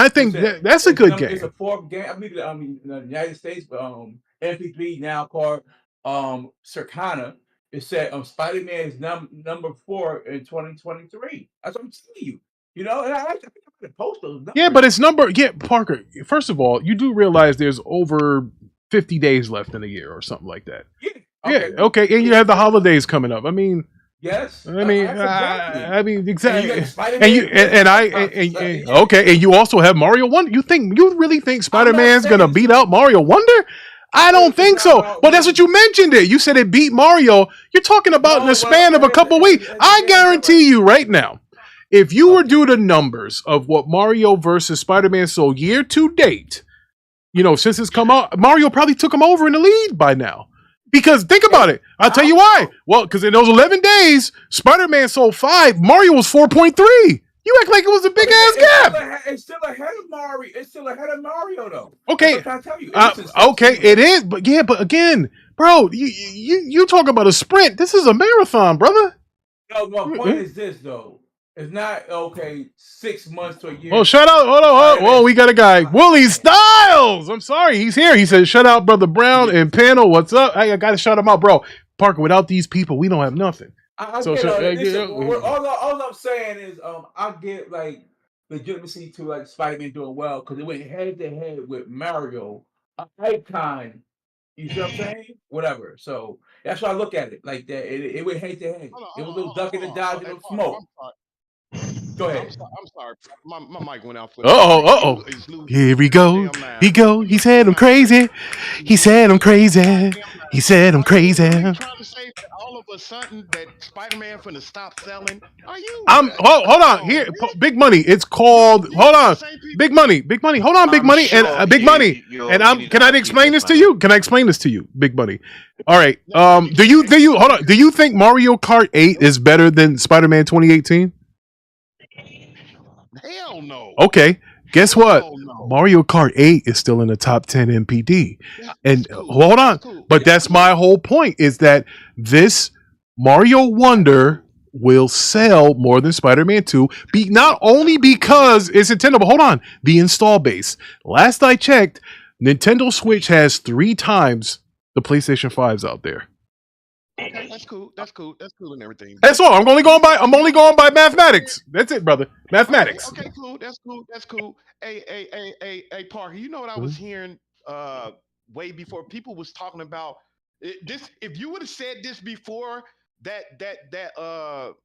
think that's a good game. It's a 4th game. I mean, in the United States, MP3 now called Circana. It said Spider-Man is number 4 in 2023. That's what I'm telling you. And I think I'm gonna post those numbers. Yeah, but it's Parker. First of all, you do realize there's over 50 days left in a year or something like that. Yeah. Okay, and you have the holidays coming up. I mean. Yes. I mean, exactly. And you also have Mario Wonder. You really think Spider-Man's gonna beat out Mario Wonder? I don't think so. Well, that's what you mentioned it. You said it beat Mario. You're talking about in the span of a couple weeks. I guarantee you right now, if you were do the numbers of what Mario versus Spider-Man sold year to date, since it's come out, Mario probably took him over in the lead by now. Because think about it. I'll tell you why. Well, because in those 11 days, Spider-Man sold 5. Mario was 4.3. You act like it was a big ass gap. It's still ahead of Mario. It's still ahead of Mario, though. Okay. I tell you. Okay, it is. But again, bro, you talk about a sprint. This is a marathon, brother. No, my point is this, though. It's not 6 months to a year. Oh, shout out! Hold on! Oh, we got a guy, Willie Styles. I'm sorry, he's here. He said, "Shout out, brother Brown and panel. What's up? I got to shout him out, bro. Parker. Without these people, we don't have nothing." All I'm saying is, I get legitimacy to like Spider-Man doing well because it went head to head with Mario, an icon. You see what I'm saying? Whatever. So that's why I look at it like that. It went head to head. It was a little ducking and dodging of smoke. Go ahead. I'm sorry. My mic went out. Uh-oh. Here we go. He said I'm crazy. He said I'm crazy. He said I'm crazy. Trying to say that all of a sudden that Spider-Man finna stop selling? Are you? Hold on. Here, Big Money. It's called. Hold on. Big Money. Hold on, Big Money. Sure And Big Money. And can I explain this to you? Can I explain this to you, Big Money? All right. Do you hold on? Do you think Mario Kart 8 is better than Spider-Man 2018? Hell no. Okay. Guess what? No. Mario Kart 8 is still in the top 10 MPD. And cool. hold on. Cool. But that's my whole point is that this Mario Wonder will sell more than Spider-Man 2. Not only because it's Nintendo, but hold on. The install base. Last I checked, Nintendo Switch has 3 times the PlayStation 5s out there. Okay, that's cool. That's cool and everything. That's all. I'm only going by mathematics. That's it, brother. Mathematics. Okay, cool. That's cool. Hey, Parker. You know what I was hearing way before people was talking about this. If you would have said this before, what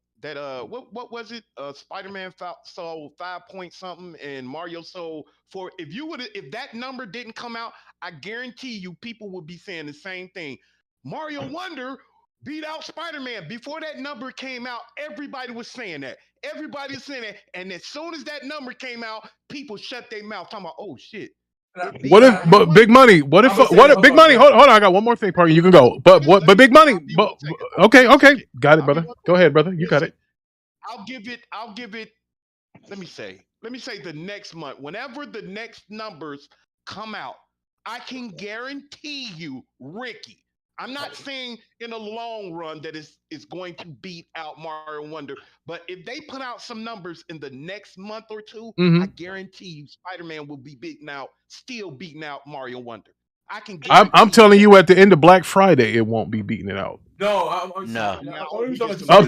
was it? Spider-Man sold 5 point something and Mario sold 4. If that number didn't come out, I guarantee you people would be saying the same thing. Mario Wonder beat out Spider-Man. Before that number came out, everybody was saying that. Everybody's saying that. And as soon as that number came out, people shut their mouth talking about, oh shit. What if, but Big Money, what if Big Money, hold on, I got one more thing, Parker, you can go. But Big Money, okay, got it, brother. Go ahead, brother, you got it. I'll give it, let me say the next month, whenever the next numbers come out, I can guarantee you, Ricky, I'm not saying in the long run that it's going to beat out Mario Wonder, but if they put out some numbers in the next month or two, I guarantee you Spider-Man will be still beating out Mario Wonder. I'm telling you, at the end of Black Friday, it won't be beating it out. No. I'm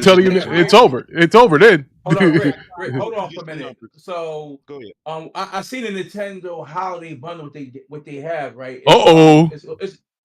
telling you, it's over. It's over then. Hold on, Rick, hold on for a minute. So, go ahead. I seen the Nintendo holiday bundle what they have, right? It's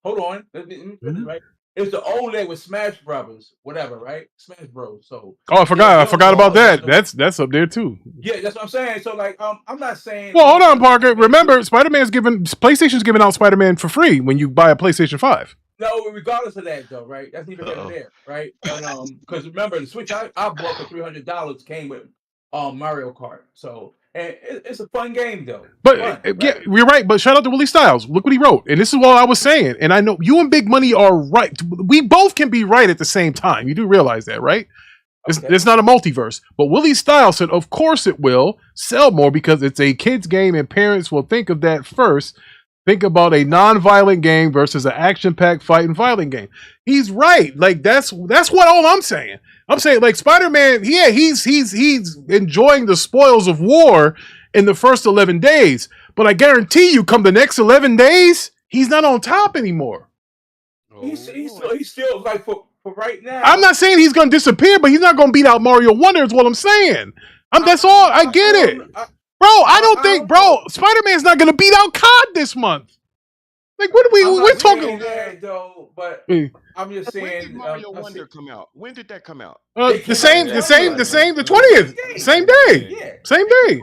hold on. Let me finish, right? It's the OLED with Smash Brothers, whatever, right? Smash Bros. So. I forgot about that. That's up there too. Yeah, that's what I'm saying. So, like, I'm not saying. Well, hold on, Parker. Remember, PlayStation's giving out Spider-Man for free when you buy a PlayStation 5. No, regardless of that, though, right? That's neither here nor there, right? Because remember, the Switch I bought for $300 came with Mario Kart. So, and it's a fun game, though. But fun, yeah, you're right. But shout out to Willie Styles. Look what he wrote, and this is what I was saying. And I know you and Big Money are right. We both can be right at the same time. You do realize that, right? It's not a multiverse. But Willie Styles said, of course it will sell more because it's a kid's game, and parents will think of that first. Think about a non-violent game versus an action-packed fight and violent game. He's right. Like that's what all I'm saying. I'm saying like Spider-Man, yeah, he's enjoying the spoils of war in the first 11 days. But I guarantee you, come the next 11 days, he's not on top anymore. He's still like for right now. I'm not saying he's gonna disappear, but he's not gonna beat out Mario Wonder, is what I'm saying. That's all. I get it. Bro, I don't think, Spider-Man's not gonna beat out COD this month. Like, what are we're talking? That, though, but I'm just saying. When did Mario Wonder come out? When did that come out? The 20th, same day, yeah. same day.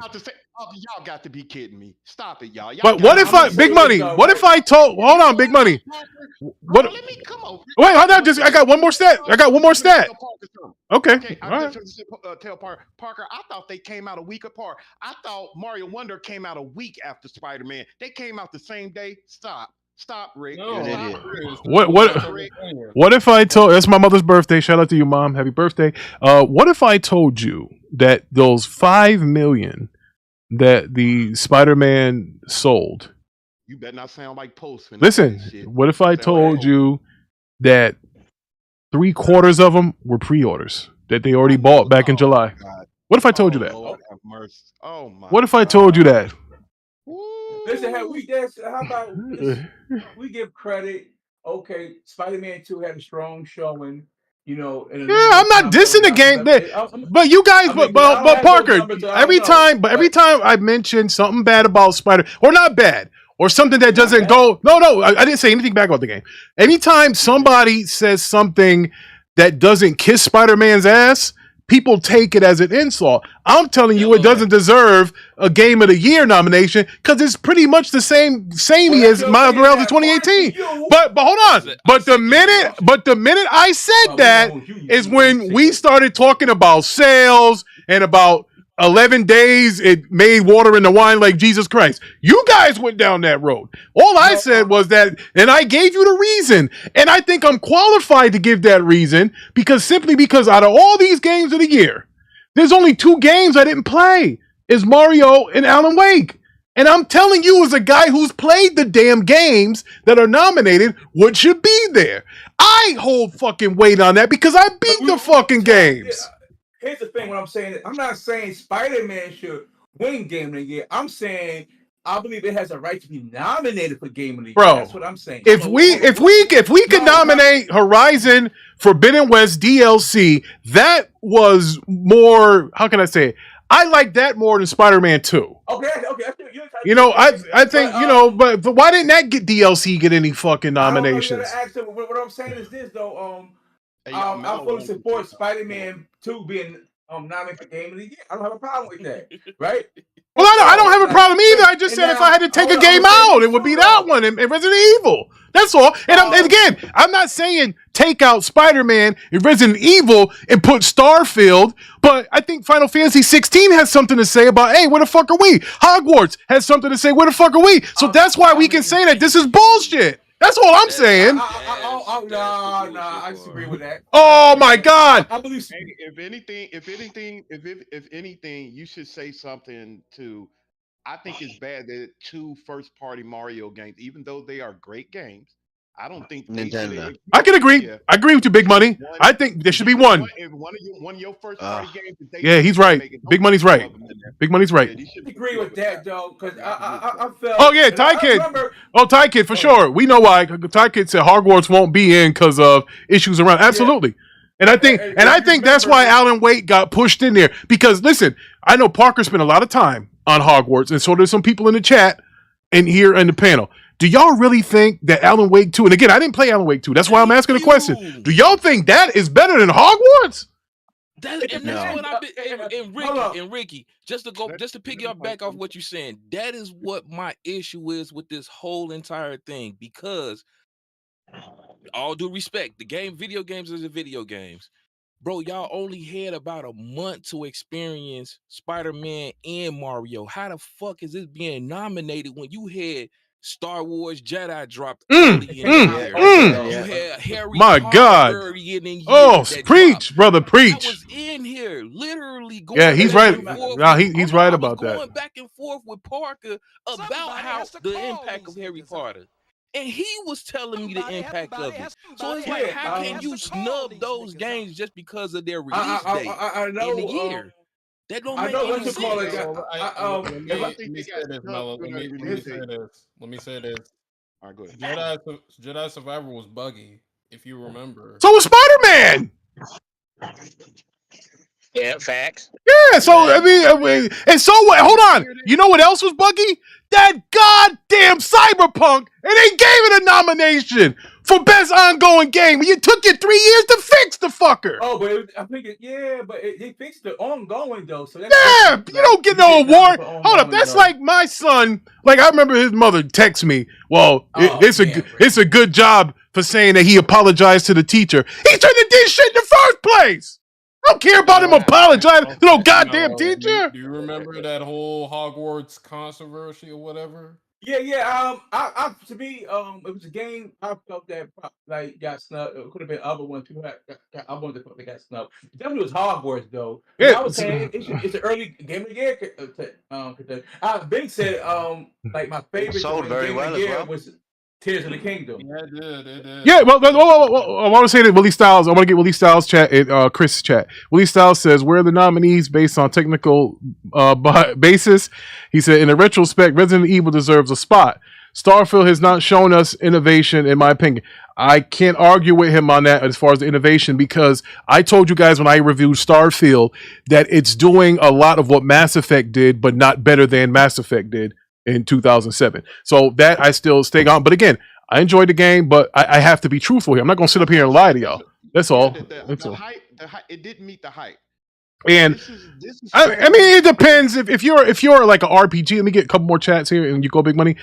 Y'all got to be kidding me. Stop it, y'all. But what if Big Money? What if I told? Hold on, Big Money. What? Let me come on. Wait, hold on. I got one more stat. Okay. All right. Tell Parker, I thought they came out a week apart. I thought Mario Wonder came out a week after Spider-Man. They came out the same day. Stop, Rick. No, what if I told? That's my mother's birthday. Shout out to you, Mom. Happy birthday. What if I told you that those 5 million that the Spider-Man sold? You better not sound like Post. Listen, what if I told you that 3/4 of them were pre-orders that they already bought back in July? What if I told you that? What if I told you that? Listen, how about we give credit? Okay, Spider-Man 2 had a strong showing. You know, I'm not dissing the game, but you guys, but Parker, every time I mention something bad about Spider, or not bad, or something that doesn't go, no, I didn't say anything bad about the game. Anytime somebody says something that doesn't kiss Spider-Man's ass, people take it as an insult. I'm telling you, it doesn't deserve a Game of the Year nomination because it's pretty much the samey as Miles Morales in 2018. But hold on. But the minute I said that is when we started talking about sales and about 11 days it made water in the wine like Jesus Christ. You guys went down that road. All I said was that, and I gave you the reason. And I think I'm qualified to give that reason simply because out of all these games of the year, there's only 2 games I didn't play. Is Mario and Alan Wake. And I'm telling you as a guy who's played the damn games that are nominated, what should be there. I hold fucking weight on that because I beat the fucking games. Here's the thing, what I'm saying, I'm not saying Spider-Man should win Game of the Year. I'm saying I believe it has a right to be nominated for Game of the Year. Bro, that's what I'm saying. If we could nominate Horizon Forbidden West DLC, that was more, how can I say it? I like that more than Spider-Man 2. Okay. You know, I think, but why didn't that DLC get any fucking nominations? What I'm saying is this, though, I fully support Spider-Man 2 being nominated for Game of the Year. I don't have a problem with that, right? Well, I don't have a problem either. I just said if I had to take a game out, it would be that one and Resident Evil. That's all. And again, I'm not saying take out Spider-Man and Resident Evil and put Starfield, but I think Final Fantasy 16 has something to say about, hey, where the fuck are we? Hogwarts has something to say, where the fuck are we? So that's why we can say that this is bullshit. That's all I'm saying. I disagree with that. Oh my God! I believe if anything, you should say something to. I think it's bad that 2 first-party Mario games, even though they are great games, I don't think Nintendo. I can agree. Yeah. I agree with you, Big Money. I think there should be one. One of your first-party games. Yeah, he's right. Big Money's right. Big Money's right. I agree with that, though, because I felt. Oh yeah, Ty Kid. Ty Kid for sure. We know why. Ty Kid said Hogwarts won't be in because of issues around. Absolutely. Yeah. And I think that's why Alan Wake got pushed in there. Because listen, I know Parker spent a lot of time on Hogwarts, and so there's some people in the chat and here in the panel. Do y'all really think that Alan Wake 2, and again, I didn't play Alan Wake 2, that's why I'm asking the question. Do y'all think that is better than Hogwarts? That's what I've been, and Ricky, just to pick you back off what you're saying, that is what my issue is with this whole entire thing, because all due respect, video games are the video games. Bro, y'all only had about a month to experience Spider-Man and Mario. How the fuck is this being nominated when you had Star Wars Jedi dropped early in the year? You had Harry Potter early in the year. Oh, preach, brother, preach. I was in here literally going he's right. He's right about that. Going back and forth with Parker about how the impact of Harry Potter. And he was telling me the impact of it. So it's like, how can you snub those games just because of their release date in the year? That don't make any sense. Let me say this. All right, go ahead. Jedi Survivor was buggy, if you remember. So was Spider-Man. Yeah, facts. Yeah, so I mean, and so what? Hold on. You know what else was buggy? That goddamn Cyberpunk, and they gave it a nomination for best ongoing game. You took you 3 years to fix the fucker. Oh, but I think they fixed the ongoing though. So that's you don't get no award. Hold up, that's like my son. Like I remember his mother text me. Well, it's a good job for saying that he apologized to the teacher. He shouldn't have did shit in the first place. I don't care about him apologizing to no goddamn teacher. Do you remember that whole Hogwarts controversy or whatever? Yeah. I to me, it was a game. I felt that like got snubbed. It could have been other ones too. I wonder if they got snubbed. Definitely was Hogwarts though. Yeah. I was saying it's an early game of the year. I've been said like my favorite sold very game well of the year as well. was Tears of the Kingdom. Yeah, it did. Yeah, well, I want to say that Willie Styles. I want to get Willie Styles chat. Chris chat. Willie Styles says, "Where are the nominees based on technical basis?" He said, "In a retrospect, Resident Evil deserves a spot." Starfield has not shown us innovation, in my opinion. I can't argue with him on that as far as the innovation, because I told you guys when I reviewed Starfield that it's doing a lot of what Mass Effect did, but not better than Mass Effect did in 2007. So that I still stay on. But again, I enjoyed the game, but I have to be truthful here. I'm not going to sit up here and lie to y'all. That's all. That's all. It didn't meet the hype. And this is I mean, it depends. If you're like an RPG, let me get a couple more chats here, and you go Big Money.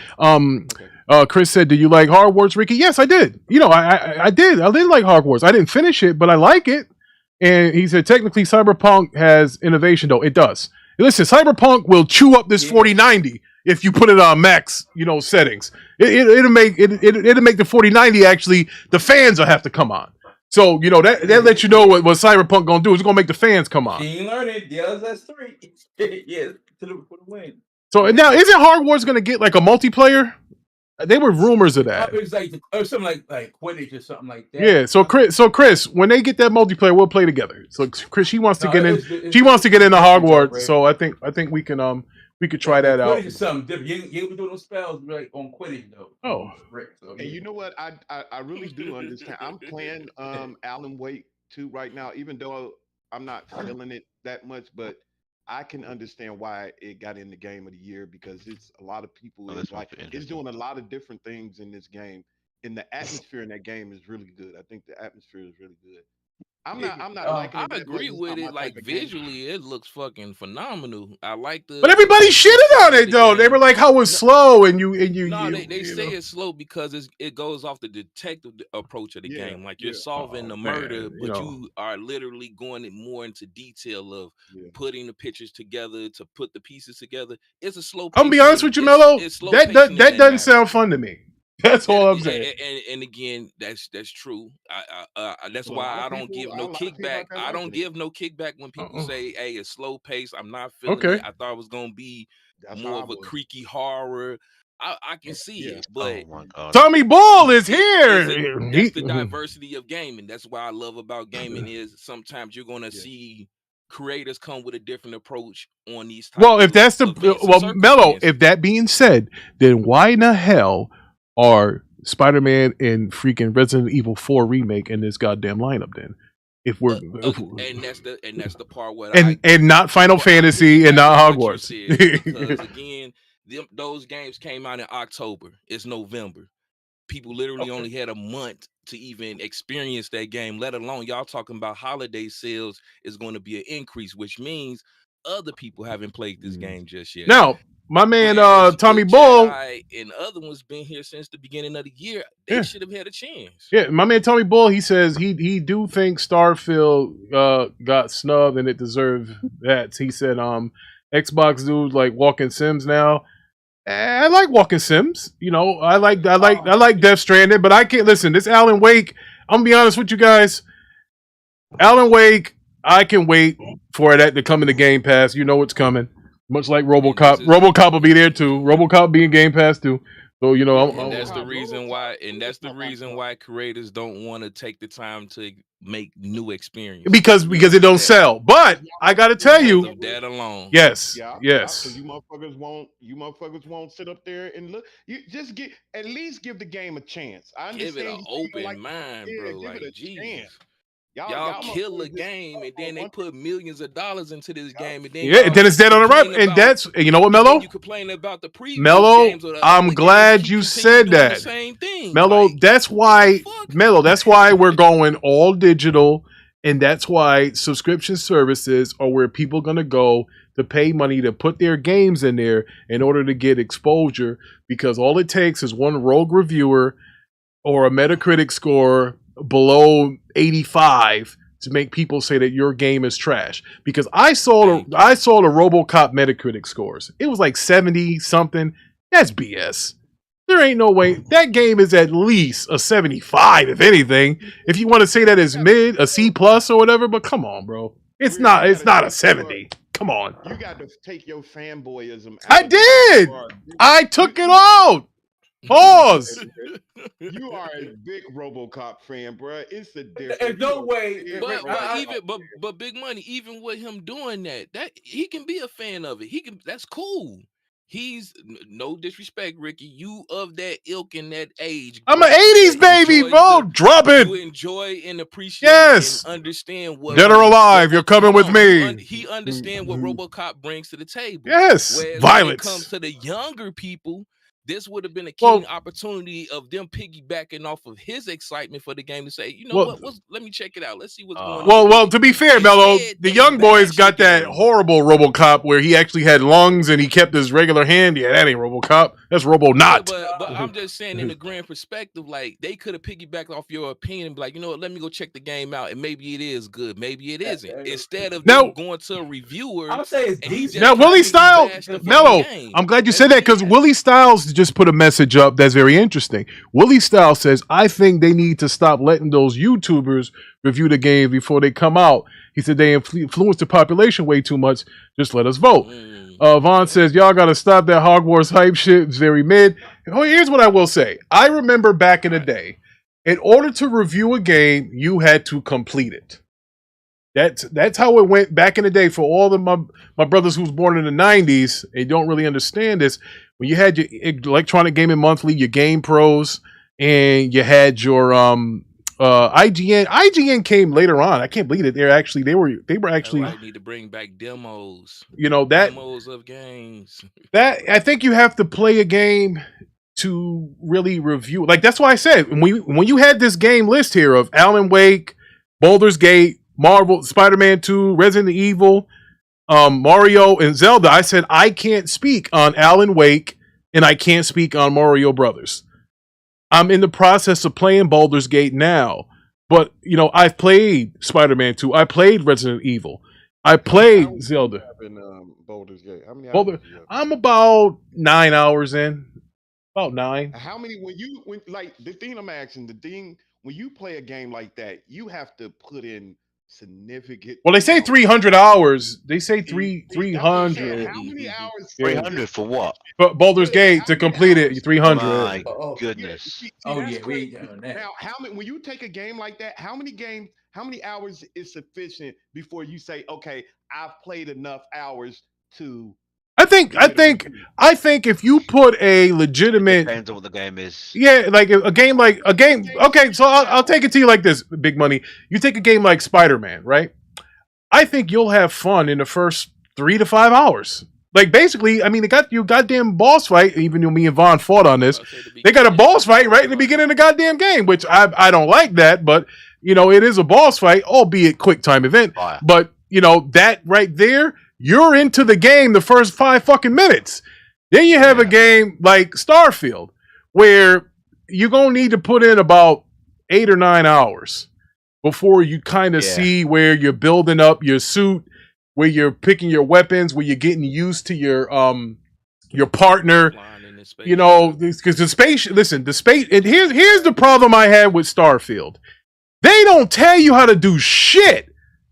Chris said, "Do you like Hogwarts, Ricky?" Yes, I did. You know, I did. I did like Hogwarts. I didn't finish it, but I like it. And he said, technically, Cyberpunk has innovation, though. It does. Listen, Cyberpunk will chew up this 4090 if you put it on max, settings. It'll make the 4090 actually. The fans will have to come on. So, that lets you know what Cyberpunk gonna do. It's gonna make the fans come on. She ain't learning. Yeah, that's 3. Yeah, for the win. So now, isn't Hogwarts gonna get like a multiplayer? They were rumors of that. It's like or something like Quidditch or something like that. Yeah. So Chris, when they get that multiplayer, we'll play together. So Chris, she wants to get in. She wants to get into Hogwarts. So I think we can try that out. Quidditch is something different. You ever do those spells like on Quidditch though? Oh. So, and you know what? I really do understand. I'm playing Alan Wake 2 right now, even though I'm not feeling it that much, but I can understand why it got in the game of the year, because it's a lot of people. It's doing a lot of different things in this game, and the atmosphere in that game is really good. I think the atmosphere is really good. I'm not liking it. I agree with it. Like visually, it looks fucking phenomenal. I like the. But everybody shitted on it though. They were like, "How was slow?" And you. No, they say it's slow because it goes off the detective approach of the game. Like you're solving the murder, but you are literally going more into detail of putting the pictures together to put the pieces together. It's a slow. I'm gonna be honest with you, Mello. That doesn't sound fun to me. That's all I'm saying. And again, that's true. That's why I don't give no kickback. I don't give no kickback when people say, "Hey, it's slow pace." I'm not feeling it. I thought it was gonna be more of a creaky horror. I can see it, but Tommy Bull is here. That's the diversity of gaming. That's what I love about gaming is sometimes you're gonna see creators come with a different approach on these. If that's Mello. If that being said, then why in the hell are Spider-Man and freaking Resident Evil 4 remake in this goddamn lineup? Then, if we're and that's the part where and not Final Fantasy and not Hogwarts, because again, those games came out in October. It's November. People literally only had a month to even experience that game. Let alone y'all talking about holiday sales is going to be an increase, which means other people haven't played this game just yet. Now, my man Tommy Bull and other ones been here since the beginning of the year. They should have had a chance. Yeah, my man Tommy Bull, he says he do think Starfield got snubbed and it deserved that. He said Xbox dudes like walking sims now. I like walking sims. I like Death Stranding, but I can't listen. This Alan Wake, I'm gonna be honest with you guys. Alan Wake, I can wait for that to come in the Game Pass. You know it's coming. Much like RoboCop. RoboCop will be there too. RoboCop be in Game Pass too. So that's the reason why, and that's the reason why creators don't want to take the time to make new experiences because it don't sell. But I gotta tell you, that alone, yes. So you motherfuckers won't sit up there and look. You just at least give the game a chance. I understand. Give it an open mind, bro. Like Jesus. Y'all kill a game and then they put millions of dollars into this game and then then it's dead on the right. And that's you know what, Mello? You complain about the previous games or I'm glad you said that. Same thing. Mello, that's why we're going all digital, and that's why subscription services are where people are gonna go to pay money to put their games in there in order to get exposure, because all it takes is one rogue reviewer or a Metacritic score below 85 to make people say that your game is trash. Because I saw the RoboCop Metacritic scores. It was like 70 something. That's BS. There ain't no way. That game is at least a 75, if anything. If you want to say that is mid, a C plus or whatever, but come on, bro. It's not a 70. Come on. You got to take your fanboyism out. I did. I took it out. Pause. You are a big RoboCop fan, bro. It's a different. There's no way. But Big Money, even with him doing that he can be a fan of it. That's cool. he's no disrespect, Ricky. You of that ilk in that age. I'm an 80s baby, bro. Drop it. You enjoy and appreciate and understand what Dead or alive, you're coming with me. He understands what RoboCop brings to the table. Yes, whereas violence. When it comes to the younger people, this would have been a keen opportunity of them piggybacking off of his excitement for the game to say, you know let me check it out. Let's see what's going on. Well, to be fair, Mello, the young boys got that horrible RoboCop where he actually had lungs and he kept his regular hand. Yeah, that ain't RoboCop. That's Robo-Not. But I'm just saying, in the grand perspective, like they could have piggybacked off your opinion and be like, you know what, let me go check the game out, and maybe it is good, maybe it isn't. Instead of them going to a reviewer. I'll say it's decent. Now, Willie Styles, Mello, I'm glad you said that because Willie Styles just put a message up that's very interesting. Willie Styles says, I think they need to stop letting those YouTubers review the game before they come out. He said they influence the population way too much. Just let us vote. Vaughn says, y'all got to stop that Hogwarts hype shit. It's very mid. Here's what I will say. I remember back in the day, in order to review a game, you had to complete it. That's how it went back in the day for all of my brothers who was born in the 90s. They don't really understand this. When you had your Electronic Gaming Monthly, your Game Pros, and you had your IGN. IGN came later on. I can't believe it. They were actually need to bring back demos. You know that demos of games. That I think you have to play a game to really review. Like that's why I said when you had this game list here of Alan Wake, Baldur's Gate, Marvel, Spider-Man 2, Resident Evil, Mario, and Zelda, I said I can't speak on Alan Wake and I can't speak on Mario Brothers. I'm in the process of playing Baldur's Gate now, but I've played Spider-Man 2. I played Resident Evil. I played Zelda. Baldur's Gate. How many hours I'm about 9 hours in. About 9. How many when the thing I'm asking, when you play a game like that, you have to put in significant. Well, they say 300 hours. They say 300. How many hours? 300 for what? But Baldur's Gate to complete it, 300. My goodness. We ain't doing that. Now, when you take a game like that, how many hours is sufficient before you say, okay, I've played enough hours to? I think if you put a legitimate, depends on what the game is. Yeah, like a game. Okay, so I'll take it to you like this, Big Money. You take a game like Spider-Man, right? I think you'll have fun in the first 3 to 5 hours. Like basically, I mean, they got you goddamn boss fight. Even though me and Vaughn fought on this, they got a boss fight right in the beginning of the goddamn game, which I don't like that, but it is a boss fight, albeit quick time event. But that right there. You're into the game the first 5 fucking minutes. Then you have a game like Starfield where you're going to need to put in about 8 or 9 hours before you kind of see where you're building up your suit, where you're picking your weapons, where you're getting used to your partner. Because the space, and here's the problem I had with Starfield. They don't tell you how to do shit.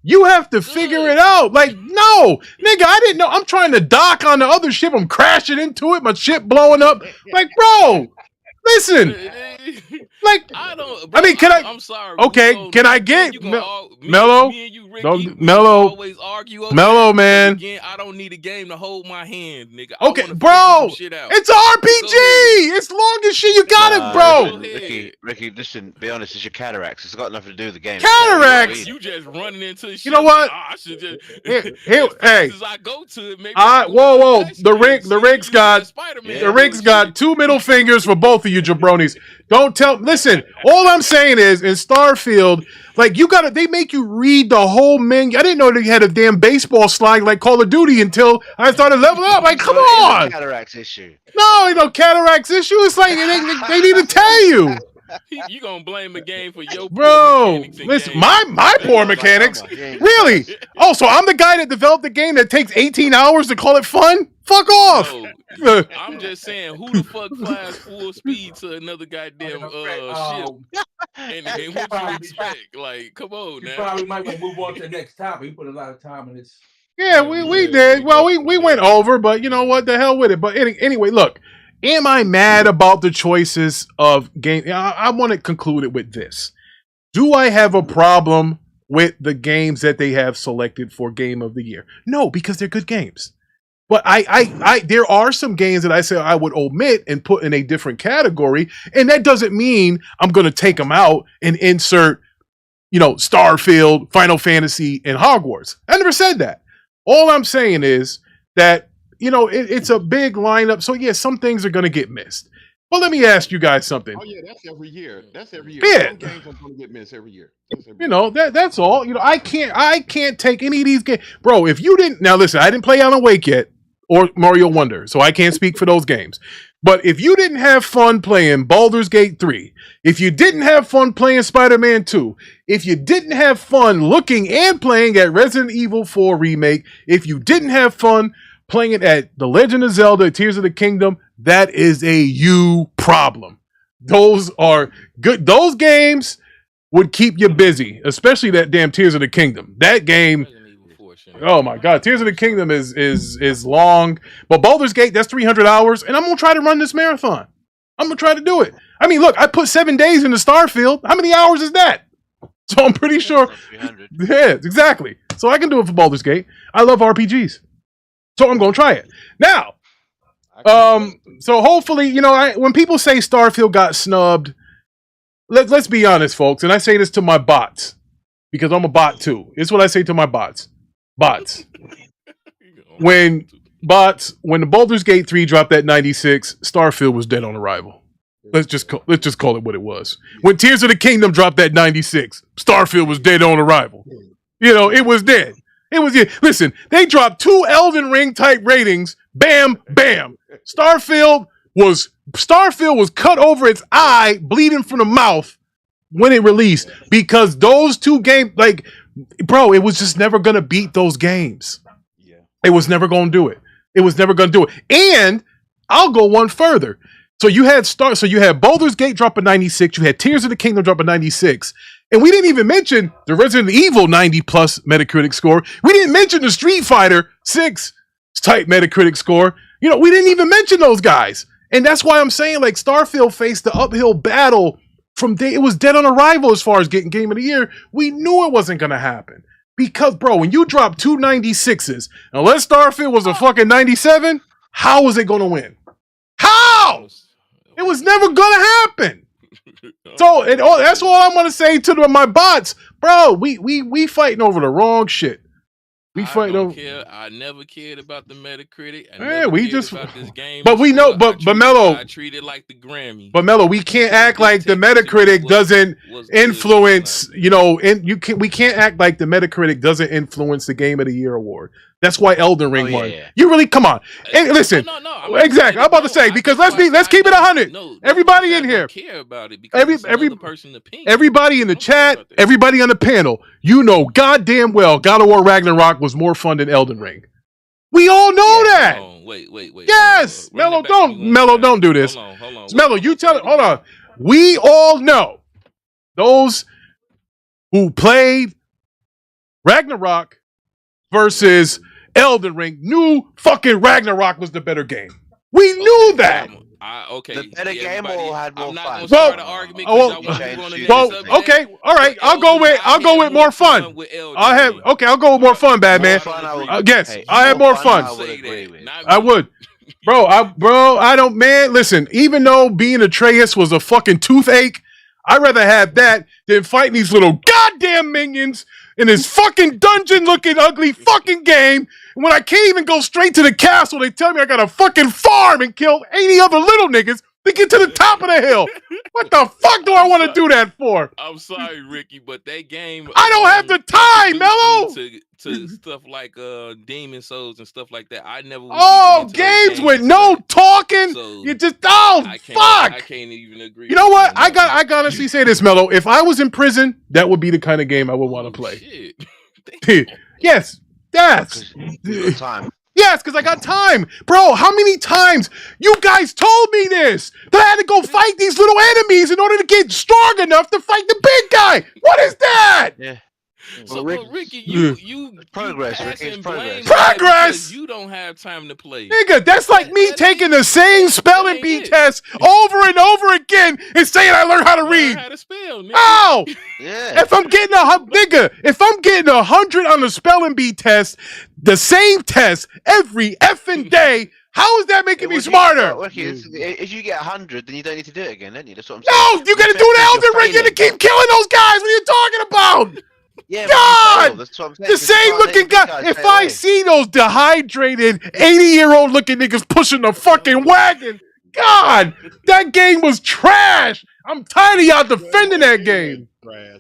You have to figure it out. Like, no, nigga, I didn't know. I'm trying to dock on the other ship. I'm crashing into it. My ship blowing up. Like, bro, listen. Like, I'm sorry. Okay, can I get Mello? Mello, always argue. Mello, man. Again, I don't need a game to hold my hand, nigga. Okay, bro. It's an RPG. It's long as shit. You got it, bro. Ricky, listen. Be honest. It's your cataracts. It's got nothing to do with the game. Cataracts. You just running into shit. You know what? I should just. Hey. I go to it. Maybe. Whoa. The Rick's got 2 middle fingers for both of you jabronis. Don't tell. Listen, all I'm saying is in Starfield, like they make you read the whole menu. I didn't know they had a damn baseball slide like Call of Duty until I started leveling up. Like, come on. Cataracts issue. No, cataracts issue. It's like they need to tell you. You gonna blame the game for your bro? Listen, my poor mechanics. Really? Oh, so I'm the guy that developed the game that takes 18 hours to call it fun? Fuck off. No, I'm just saying, who the fuck flies full speed to another goddamn ship? And what you expect? Like, come on now. You probably might want to move on to the next topic. You put a lot of time in this. Yeah, we did. Well, we went over, but you know what? The hell with it. But anyway, look. Am I mad about the choices of game? I want to conclude it with this. Do I have a problem with the games that they have selected for Game of the Year? No, because they're good games. But there are some games that I say I would omit and put in a different category, and that doesn't mean I'm going to take them out and insert, Starfield, Final Fantasy, and Hogwarts. I never said that. All I'm saying is that it's a big lineup, so yeah, some things are going to get missed. But let me ask you guys something. Oh yeah, that's every year. Yeah. Some games are going to get missed every year. That's all. I can't take any of these games, bro. If you didn't, now listen, I didn't play Alan Wake yet or Mario Wonder, so I can't speak for those games. But if you didn't have fun playing Baldur's Gate 3, if you didn't have fun playing Spider-Man 2, if you didn't have fun looking and playing at Resident Evil 4 Remake, if you didn't have fun playing it at The Legend of Zelda, Tears of the Kingdom, that is a you problem. Those are good. Those games would keep you busy, especially that damn Tears of the Kingdom. That game, oh my God, Tears of the Kingdom is long. But Baldur's Gate, that's 300 hours, and I'm going to try to run this marathon. I'm going to try to do it. I mean, look, I put 7 days into Starfield. How many hours is that? So I'm pretty sure. Yeah, exactly. So I can do it for Baldur's Gate. I love RPGs. So I'm going to try it. Now, so hopefully, when people say Starfield got snubbed, let's be honest, folks, and I say this to my bots, because I'm a bot too. It's what I say to my bots. Bots. When the Baldur's Gate 3 dropped at 96, Starfield was dead on arrival. Let's just call it what it was. When Tears of the Kingdom dropped at 96, Starfield was dead on arrival. It was dead. Listen, they dropped 2 Elden Ring type ratings. Bam, bam. Starfield was cut over its eye, bleeding from the mouth when it released, because those 2 games, bro, it was just never gonna beat those games. Yeah, it was never gonna do it. And I'll go one further. So you had Baldur's Gate drop a 96. You had Tears of the Kingdom drop a 96. And we didn't even mention the Resident Evil 90 plus Metacritic score. We didn't mention the Street Fighter 6 type Metacritic score. We didn't even mention those guys. And that's why I'm saying, Starfield faced the uphill battle it was dead on arrival as far as getting Game of the Year. We knew it wasn't going to happen. Because, bro, when you drop 2 96s, unless Starfield was a fucking 97, how was it going to win? How? It was never going to happen. So that's all I'm going to say to my bots. Bro, we fighting over the wrong shit. I never cared about the Metacritic. About this game. But we know, but Mello, I treat it like the Grammy. But Mello, we can't act like the Metacritic doesn't influence. We can't act like the Metacritic doesn't influence the Game of the Year award. That's why Elden Ring won. Yeah. You really come on. And listen, exactly. I'm about to say, because let's keep it 100. No, everybody in here care about it because every person's opinion. Everybody in the chat, everybody on the panel, goddamn well, God of War Ragnarok was more fun than Elden Ring. We all know that. Wait. Yes, Mello, don't do this. Hold on. Mello, you tell it. Hold on. We all know those who played Ragnarok versus Elden Ring knew fucking Ragnarok was the better game. We knew that. The better game or had more fun? Okay, all right. I'll go with more fun. I'll go with more fun, bad man. Yes, I had more fun. I would. I don't, man. Listen, even though being Atreus was a fucking toothache, I'd rather have that than fighting these little goddamn minions in this fucking dungeon-looking ugly fucking game. And when I can't even go straight to the castle, they tell me I gotta fucking farm and kill 80 other little niggas to get to the top of the hill. What the fuck do I want to do that for? I'm sorry, Ricky, but that game... I don't have the time, Mello! To stuff like Demon Souls and stuff like that. I never... games with no talking? So you just... fuck! I can't even agree. You know what? I got honestly say this, Mello. If I was in prison, that would be the kind of game I would want to play. Yes. Time. Yes, because I got time. Bro, how many times you guys told me this? That I had to go fight these little enemies in order to get strong enough to fight the big guy. What is that? Yeah. So, Rick, but Ricky, Yeah. you Progress, you Ricky, it's passing blame progress. on that Progress! because you don't have time to play. Nigga, that's like me That taking ain't- the same that spelling ain't bee it. test over and over again and saying I learned how to Learn read. how to spell, nigga. Oh! Yeah. If I'm getting if I'm getting 100 on the spelling bee test, the same test every effing day, how is that making me smarter? Ricky, if you get 100, then you don't need to do it again, don't you? That's what I'm No, saying. you gotta do the Elden Ring. You gotta keep killing those guys. What are you talking about? Yeah, God! that's what I'm saying. The same looking guy. If I see those dehydrated 80-year-old looking niggas pushing the fucking wagon, God, that game was trash. I'm tired of y'all defending that game.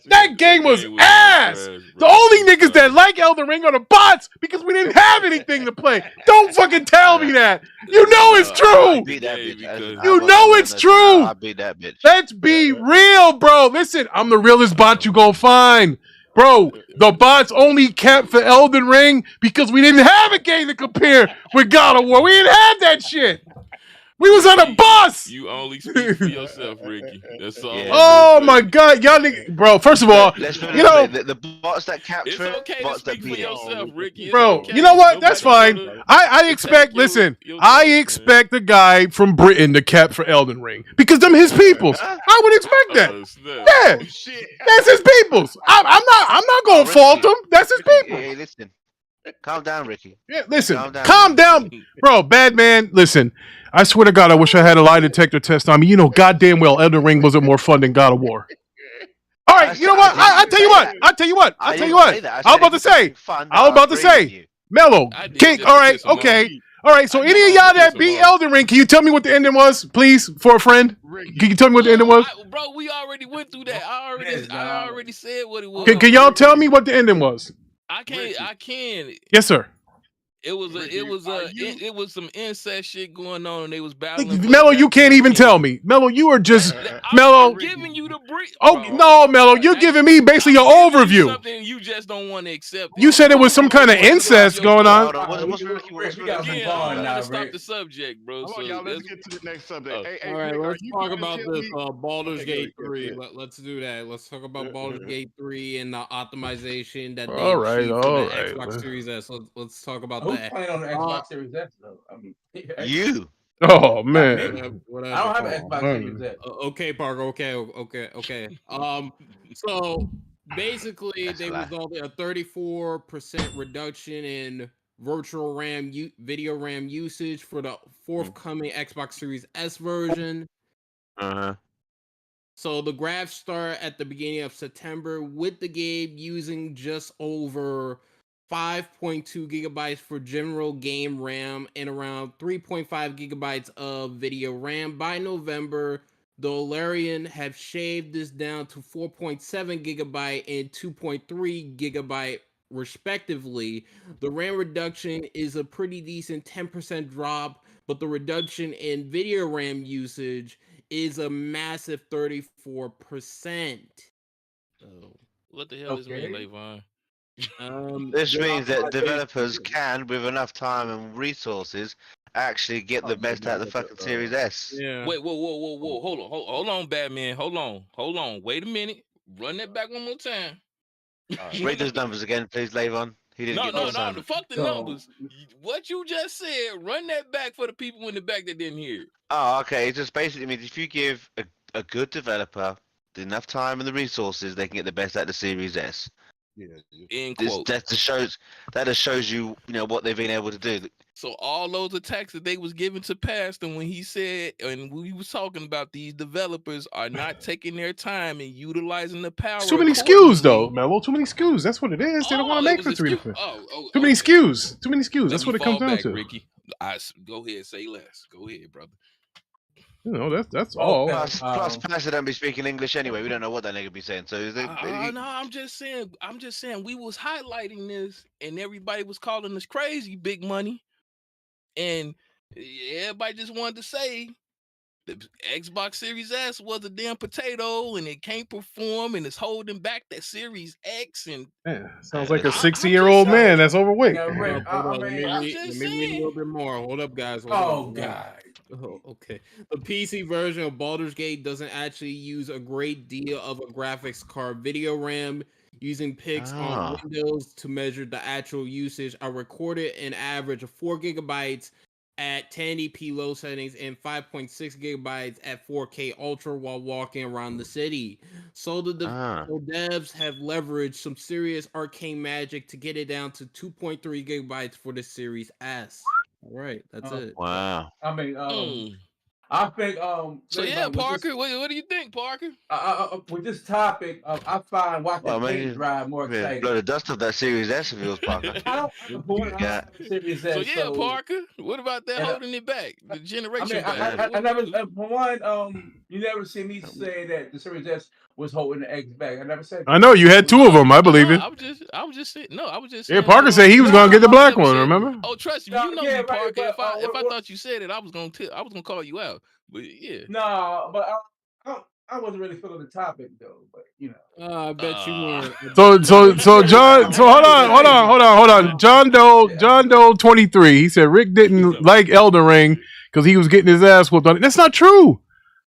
That game was ass. The only niggas that like Elden Ring are the bots because we didn't have anything to play. Don't fucking tell me that. You know it's true. You know it's true. I beat that bitch. Let's be real, bro. Listen, I'm the realest bot you gonna find. Bro, the bots only kept for Elden Ring because we didn't have a game to compare with God of War. We didn't have that shit. We was on a bus. You only speak for yourself, Ricky. That's all. Yeah, Oh my God, y'all niggas, bro. First of all, you know, the bots that capture It's okay to speak for yourself, Ricky. It's bro. okay. You know what? That's Nobody fine. gonna I expect. attack Listen, your I jokes, expect the guy from Britain to cap for Elden Ring because them his peoples. I would expect that. Yeah, that's his peoples. I'm not gonna fault him. That's his people. Hey, listen. Calm down, Ricky. Yeah, listen, Calm down, bro. Bad man, listen. I swear to God, I wish I had a lie detector test on me. You know, goddamn well, Elden Ring wasn't more fun than God of War. All right, you know what? I tell you what. I tell you what. I was about to say. Mello, kick. All right, okay. All right. So any of y'all that beat Elden Ring, can you tell me what the ending was, please, for a friend? Can you tell me what the ending was? Bro, we already went through that. I already said what it was. Can y'all tell me what the ending was? I can. Yes, sir. It was some incest shit going on, and they was battling. Mello, you can't even tell me. Mello, you are just Mello. I'm giving you the brief. Oh no, Mello, you're giving me basically your overview. Something you just don't want to accept. You said it was some kind of incest going on. We gotta stop the subject, bro. So y'all, let's get to the next subject. All right, let's talk about this Baldur's Gate 3. Let's do that. Let's talk about Baldur's Gate 3 and the optimization that they achieved for the Xbox Series S. Let's talk about that. Who's playing on the Xbox Series S though? I mean, you. Oh man. Whatever. I don't have an Xbox Series S. Okay, Parker. Okay. So basically, they resulted a 34% reduction in virtual RAM video RAM usage for the forthcoming Xbox Series S version. So the graphs start at the beginning of September with the game using just over 5.2 gigabytes for general game RAM and around 3.5 gigabytes of video RAM. By November, the Alarian have shaved this down to 4.7 gigabyte and 2.3 gigabyte respectively. The RAM reduction is a pretty decent 10% drop, but the reduction in video RAM usage is a massive 34%. What the hell does this mean, Levon? This means that developers can, with enough time and resources, actually get the best out of the fucking Series S. Yeah. Wait, whoa. Hold on, Batman. Hold on. Wait a minute. Run that back one more time. Read those numbers again, please, Levon. He didn't get No. assignment. Fuck the numbers. What you just said, run that back for the people in the back that didn't hear it. Oh, okay. It just basically means if you give a good developer enough time and the resources, they can get the best out of the Series S. End quote. That just shows you what they've been able to do. So all those attacks that they was giving to Paston when he said, and we was talking about these developers are not taking their time and utilizing the power. Too many SKUs though, Mello. Too many SKUs. That's what it is. They don't want to make it for was a 3 SKU. different. Too many SKUs. Too many SKUs. That's what it comes down back, to. Ricky. Go ahead, say less. Go ahead, brother. You know, that's all. Plus, Pastor don't be speaking English anyway. We don't know what that nigga be saying. So no, I'm just saying we was highlighting this and everybody was calling us crazy, big money. And everybody just wanted to say the Xbox Series S was a damn potato and it can't perform and it's holding back that Series X. And sounds like a 60-year-old man that's overweight. Let me read a little bit more. Hold up, guys. God. Oh, okay. The PC version of Baldur's Gate doesn't actually use a great deal of a graphics card video RAM. using pics on Windows to measure the actual usage are recorded an average of 4 gigabytes at 1080p low settings and 5.6 gigabytes at 4K ultra while walking around the city. So the devs have leveraged some serious arcane magic to get it down to 2.3 gigabytes for the Series S. All right, that's it. Wow. I mean, I think So yeah, Parker, what do you think, Parker? With this topic, I find watching paint dry more exciting. Blow the dust off that Series S if it was Parker. So yeah, Parker, what about that holding it back? The generation back. I never, for one, you never see me say that the Series S was holding the X back. I never said that. I know you had 2 of them. I believe it. I was just saying. No, I was just. Yeah, Parker said he was gonna get the black one. Remember? Oh, trust me, you know me, Parker. If I thought you said it, I was gonna call you out. But yeah. No, but I wasn't really feeling the topic though. But you know. I bet you weren't. So John. So hold on. John Doe 23. He said Rick didn't like Elden Ring because he was getting his ass whooped on it. That's not true.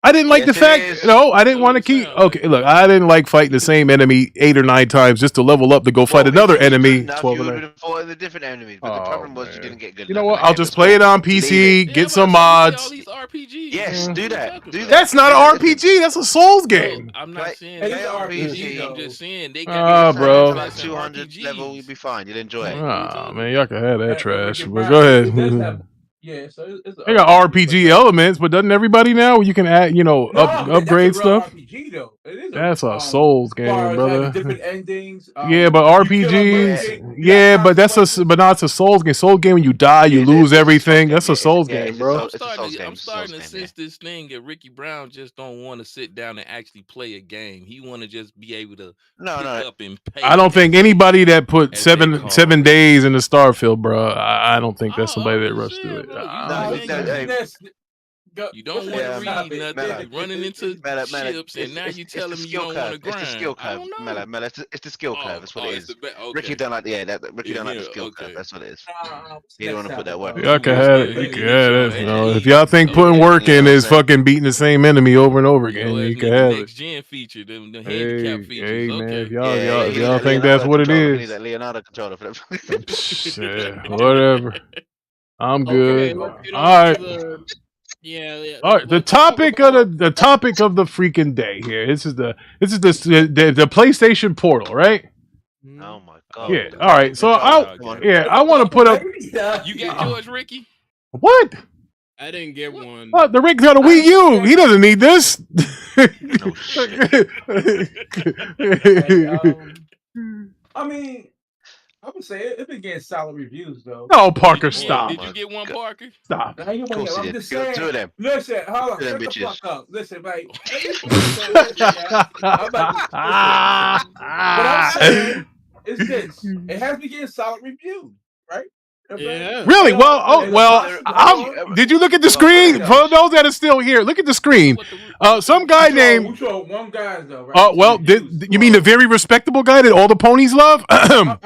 I didn't like the fact. No, I didn't want to keep. Okay, look, I didn't like fighting the same enemy 8 or 9 times just to level up to go fight another enemy. 12 you would have fought the different enemies, but the problem was you didn't get good. You know what? I'll just play it on PC, get some mods. Yes, do that. That's not an RPG. That's a Souls game. I'm not saying it's an RPG. I'm just saying they got bro. Like 200 level, you'll be fine. You'll enjoy it. Oh man, y'all can have that trash. But go ahead. Yeah, so it's they got RPG elements, but doesn't everybody now? You can add, upgrade stuff. RPG, though. That's a Souls game, brother. Different endings. Yeah, but RPGs. Yeah, but not a Souls game. Souls game, when you die, you lose everything. That's a Souls game, bro. I'm starting to sense this thing that Ricky Brown just don't want to sit down and actually play a game. He want to just be able to pick up and pay. I don't think anybody that put 7 days in the Starfield, bro. I don't think that's somebody that rushed through it. You don't want to read nothing. You're running into ships, and now you telling me you don't want to grind. It's the skill curve. It's the skill curve. That's what it is. Ricky don't like Ricky don't like the skill curve. That's what it is. He don't want to put that work. Y'all can have it. You can have it. If y'all think putting work in is fucking beating the same enemy over and over again, you can have it. Next gen feature, the handicap features. Hey man, if y'all think that's what it is, need that Leonardo controller for that. Whatever. I'm good. All right. Yeah. All right. The topic of the freaking day here. This is the PlayStation Portal, right? Oh my god. Yeah. All right. So I want to put up. You got yours, Ricky? What? I didn't get one. What? The Rick's got a Wii U. He doesn't need this. I mean, I would say it's been getting solid reviews though. No, Parker, stop. Did you get one, Parker? Stop. I'm just saying. Listen, hold on. Shut the fuck up. Listen, like. What I'm saying is this: it has been getting solid reviews, right? Yeah. Really? Did you look at the screen? For those that are still here, look at the screen. Some guy named. We saw one guy though, right? You mean the very respectable guy that all the ponies love? I'm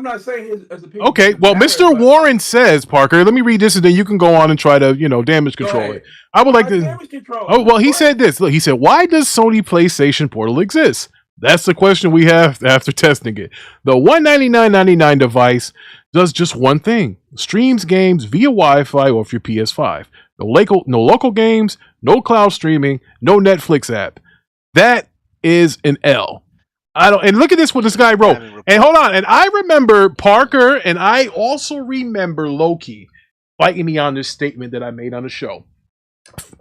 not saying his opinion. Okay. Well, Mr. Warren says, Parker. Let me read this, and then you can go on and try to, damage control it. I would like to. Damage control. Oh well, he said this. Look, he said, "Why does Sony PlayStation Portal exist?" That's the question we have after testing it. The $199.99 device does just one thing: streams games via Wi-Fi or your PS5. No local games, no cloud streaming, no Netflix app. That is an L. And look at this what this guy wrote. And hold on. And I remember Parker, and I also remember Loki fighting me on this statement that I made on the show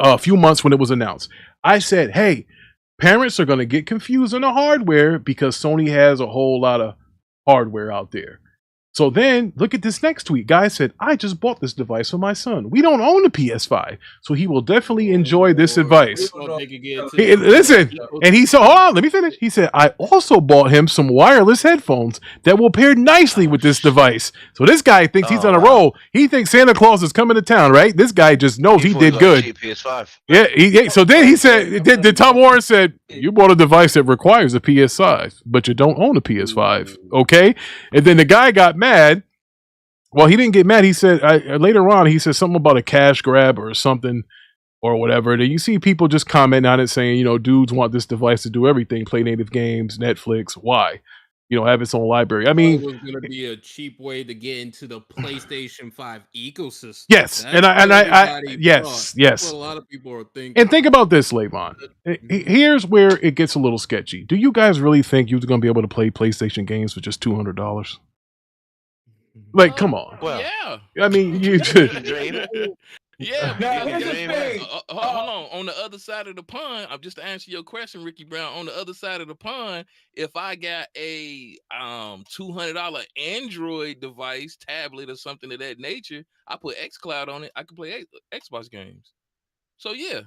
a few months when it was announced. I said, hey, parents are going to get confused on the hardware because Sony has a whole lot of hardware out there. So then, look at this next tweet. Guy said, I just bought this device for my son. We don't own a PS5, so he will definitely enjoy this advice. Listen, and he said, hold on, let me finish. He said, I also bought him some wireless headphones that will pair nicely with this device. So this guy thinks he's on a roll. He thinks Santa Claus is coming to town, right? This guy just knows he did good. PS5. Yeah, so then he said, did Tom Warren said, you bought a device that requires a PS5, but you don't own a PS5, okay? And then the guy got mad. Well, he didn't get mad. He said later on, he said something about a cash grab or something or whatever. And you see people just comment on it saying, dudes want this device to do everything, play native games, Netflix. Why? have its own library. I It mean, was going to be a cheap way to get into the PlayStation 5 ecosystem. yes, That's yes. That's what a lot of people are thinking. And think about this, Levon. Here's where it gets a little sketchy. Do you guys really think you're going to be able to play PlayStation games for just $200? Like, come on. Well, yeah. I mean, you Yeah. Now, here's the thing. Hold on. On the other side of the pond, I'm just to answer your question, Ricky Brown. On the other side of the pond, if I got a $200 Android device, tablet, or something of that nature, I put XCloud on it. I can play Xbox games. So yeah.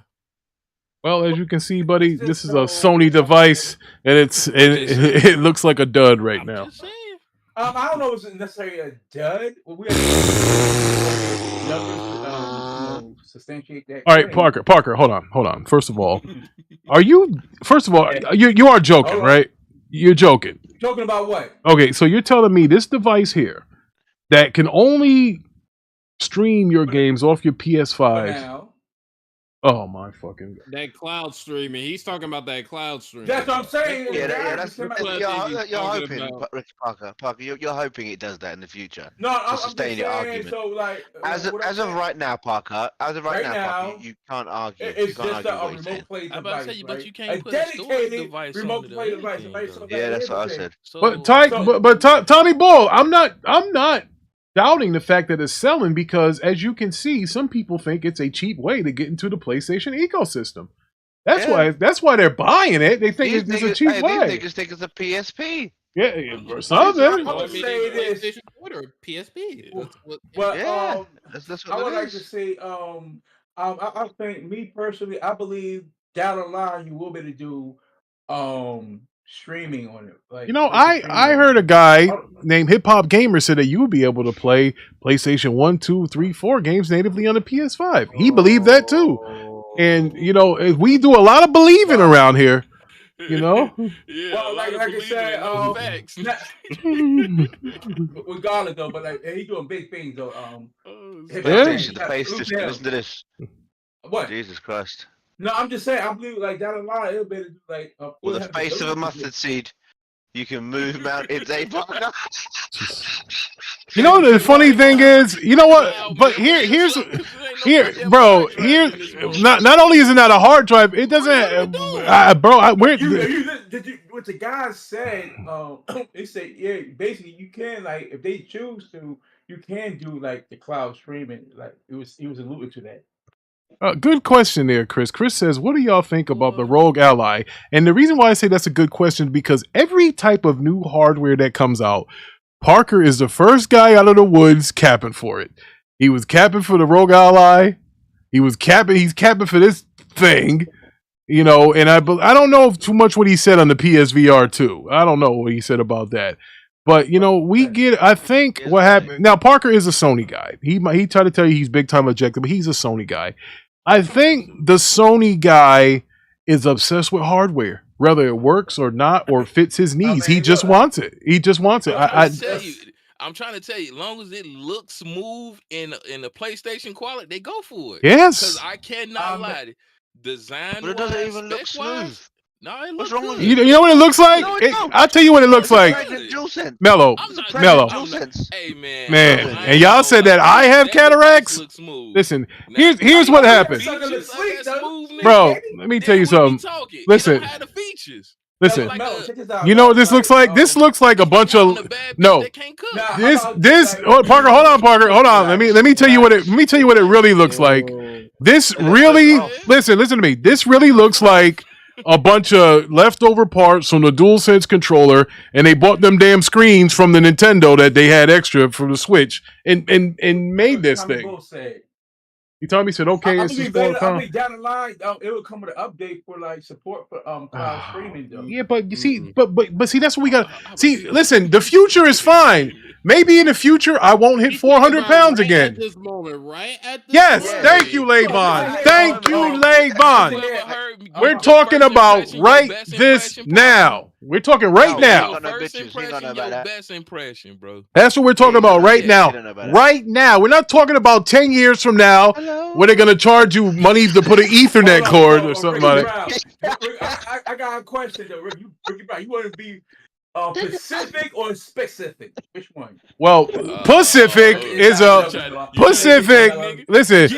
Well, as you can see, buddy, this is a Sony device, and it looks like a dud right now. Just saying. I don't know if it's necessarily a dud. We have numbers substantiate that. All right, Parker, hold on. First of all, you are joking, right? You're joking. Joking about what? Okay, so you're telling me this device here that can only stream your games off your PS5. Oh my fucking God. That cloud streaming. He's talking about that cloud streaming. That's what I'm saying. You're hoping, Ricky Parker, you're hoping it does that in the future. No, to sustain your argument. So, like, as of right now, Parker, you can't argue. It's you can't just a argue remote play device. About to say, but you can't put a a storage device remote on play device. Yeah, that's what I said. But Tommy Ball, I'm not doubting the fact that it's selling, because as you can see, some people think it's a cheap way to get into the PlayStation ecosystem. That's why they're buying it. They think it's a cheap way. These niggas think it's a PSP. Yeah, or something. I would say this. PlayStation or PSP. That's what I would it like is. to say, I think, me personally, I believe down the line you will be able to do streaming on it. Like, I heard a guy named Hip Hop Gamer said that you would be able to play PlayStation 1, 2, 3, 4 games natively on the PS5. He believed that too. And we do a lot of believing around here. Yeah, well, like I said, facts. Regardless though, but like he's doing big things though. The face system. Listen to this. What? Jesus Christ. No, I'm just saying. I believe like down the line it'll be like with the face of a mustard seed, you can move mountains. You know the funny thing is, you know what? But here, bro. Here, not only is it not a hard drive, it doesn't, bro. Did you what the guy said? They said, yeah, basically you can, like, if they choose to, you can do like the cloud streaming. Like he was alluding to that. Good question there, Chris. Chris says, what do y'all think about the Rogue Ally? And the reason why I say that's a good question is because every type of new hardware that comes out, Parker is the first guy out of the woods capping for it. He was capping for the Rogue Ally. He's capping for this thing. And I don't know too much what he said on the PSVR 2. I don't know what he said about that. But I think what happened now, Parker is a Sony guy. He tried to tell you he's big time objective, but he's a Sony guy. I think the Sony guy is obsessed with hardware, whether it works or not, or fits his needs. He just wants it. I'm trying to tell you, as long as it looks smooth in the PlayStation quality, they go for it. Yes. Because I cannot lie. Design, but it doesn't even look smooth. No, it What's looks wrong good. with it? You know what it looks like? I'll tell you what it looks like. Mellow. Hey man. And y'all said that I have cataracts. Listen, here's what happened. Bro, let me tell you something. Listen. Listen, you know what this looks like? This looks like a bunch of Parker, hold on, Parker, hold on. Let me tell you what it really looks like. This really listen to me. This really looks like a bunch of leftover parts from the DualSense controller, and they bought them damn screens from the Nintendo that they had extra for the Switch, and made this thing. He told me, he said, okay, it's just down the line, it will come with an update for like support for cloud streaming though. Yeah, but you see, but see, that's what we got. See, listen, the future is fine. Maybe in the future I won't hit 400 pounds again. At this moment, yes, thank you, Levon. Thank you, Levon. We're talking about right this now. We're talking right now. Best impression, bro. That's what we're talking about right now. Right now. We're not talking about 10 years from now where they're going to charge you money to put an Ethernet cord or something like that. I got a question though, Ricky Brown. You want to be Pacific or specific? Which one? Well, Pacific is a Pacific. Listen,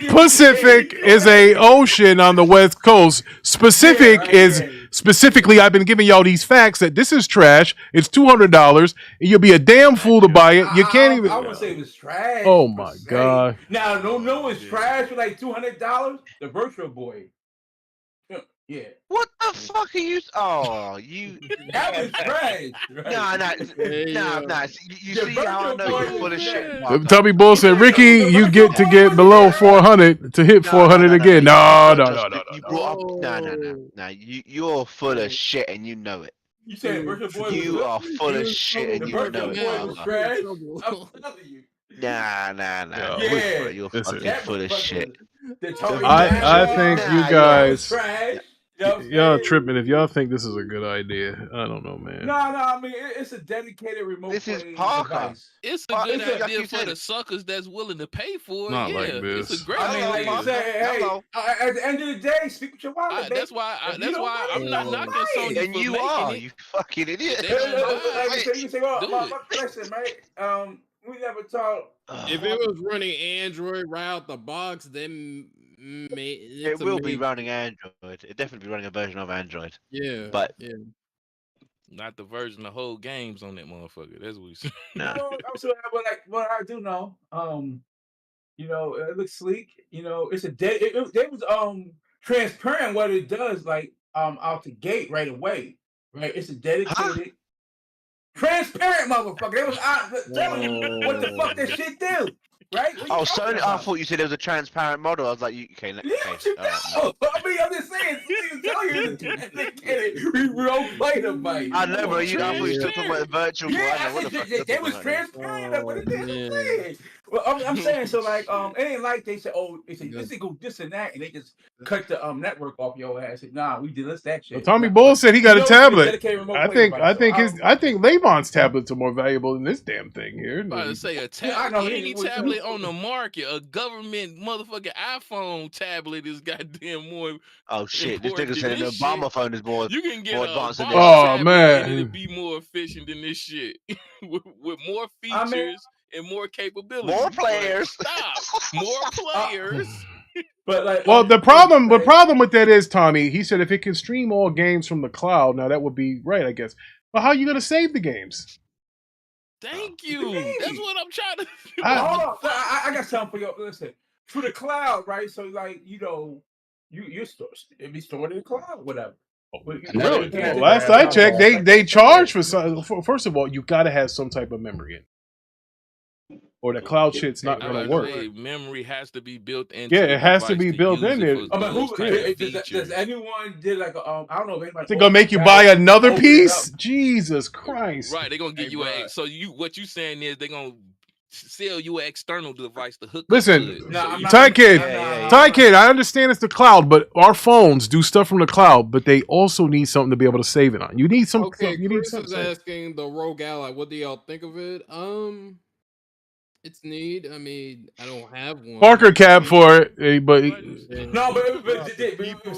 Pacific is a ocean on the west coast. Specific is specifically. I've been giving y'all these facts that this is trash. It's $200, and you'll be a damn fool to buy it. You can't even. I would say it was trash. Oh my god! Now, no, it's trash for like $200. The Virtual Boy. Yeah. What the fuck are you? Oh, you. That was trash. Nah. You see how I know you're full of shit. Tommy Bull said, "Ricky, you get to get below 400 to hit 400 again." No. You brought up. You're full of shit and you know it. You saying Virtual Boy? You are full of shit and you know it. Was trash. I'm telling you. Nah. Yeah. You're fucking full of shit. I think you guys. Trash. Y'all tripping if y'all think this is a good idea. I don't know, man. No. I mean, it's a dedicated remote. This is Parker. Device. It's a good idea for the suckers that's willing to pay for it. Not like this. It's a great I mean, like you say, hey, at the end of the day, speak with your wallet. That's why I'm not knocking Sony and you are, you fucking idiot. You say, well, listen, mate. We never talked. If it was running Android right out the box, then it will be running Android. It definitely be running a version of Android. Yeah, but not the version of whole games on that motherfucker. That's what we said. No, I'm sure. But like, what I do know, you know, it looks sleek. You know, it's a it was transparent what it does, like out the gate right away. Right, it's a dedicated. Transparent motherfucker. They was telling you what the fuck that shit do. Right? Oh, Sony. I thought you said it was a transparent model. I was like, okay. I mean, I'm just saying. We don't play the bite. I know, bro. I thought you were talking about the virtual. They was transparent. What it is. Well, I'm saying so. Like, it ain't like they said, oh, it's this and that, and they just cut the network off your ass. Nah, we did that shit. Well, Tommy Bull said he got a tablet. I think Levon's tablets are more valuable than this damn thing here. I'm about to say a tablet, any tablet on the market, a government motherfucking iPhone tablet is goddamn more. Oh shit! This nigga said an Obama phone is more. You can get more advanced than this. Oh man, it'll be more efficient than this shit with more features and more capabilities. More players. Stop. More players. But like, well, the problem with that is, Tommy, he said if it can stream all games from the cloud, now that would be right, I guess. But how are you going to save the games? Thank you. That's what I'm trying to do. I got something for you. Listen, through the cloud, right? So like, you know, you store it be stored in the cloud, whatever. Really? Well, last I checked, they charge for some. First of all, you got to have some type of memory in. Or the cloud shit's not going to work. Memory has to be built into. Yeah, it has to be built in there. Does anyone did like I don't know if anybody. They're gonna make you buy another piece? Jesus Christ! Right, they're gonna give you what you saying is they're gonna sell you an external device to hook. Listen, Ty Kid, I understand it's the cloud, but our phones do stuff from the cloud, but they also need something to be able to save it on. You need some. Okay, you Chris need is asking the Rogue Ally, what do y'all think of it? It's neat. I mean, I don't have one. Parker cap for it, but no, but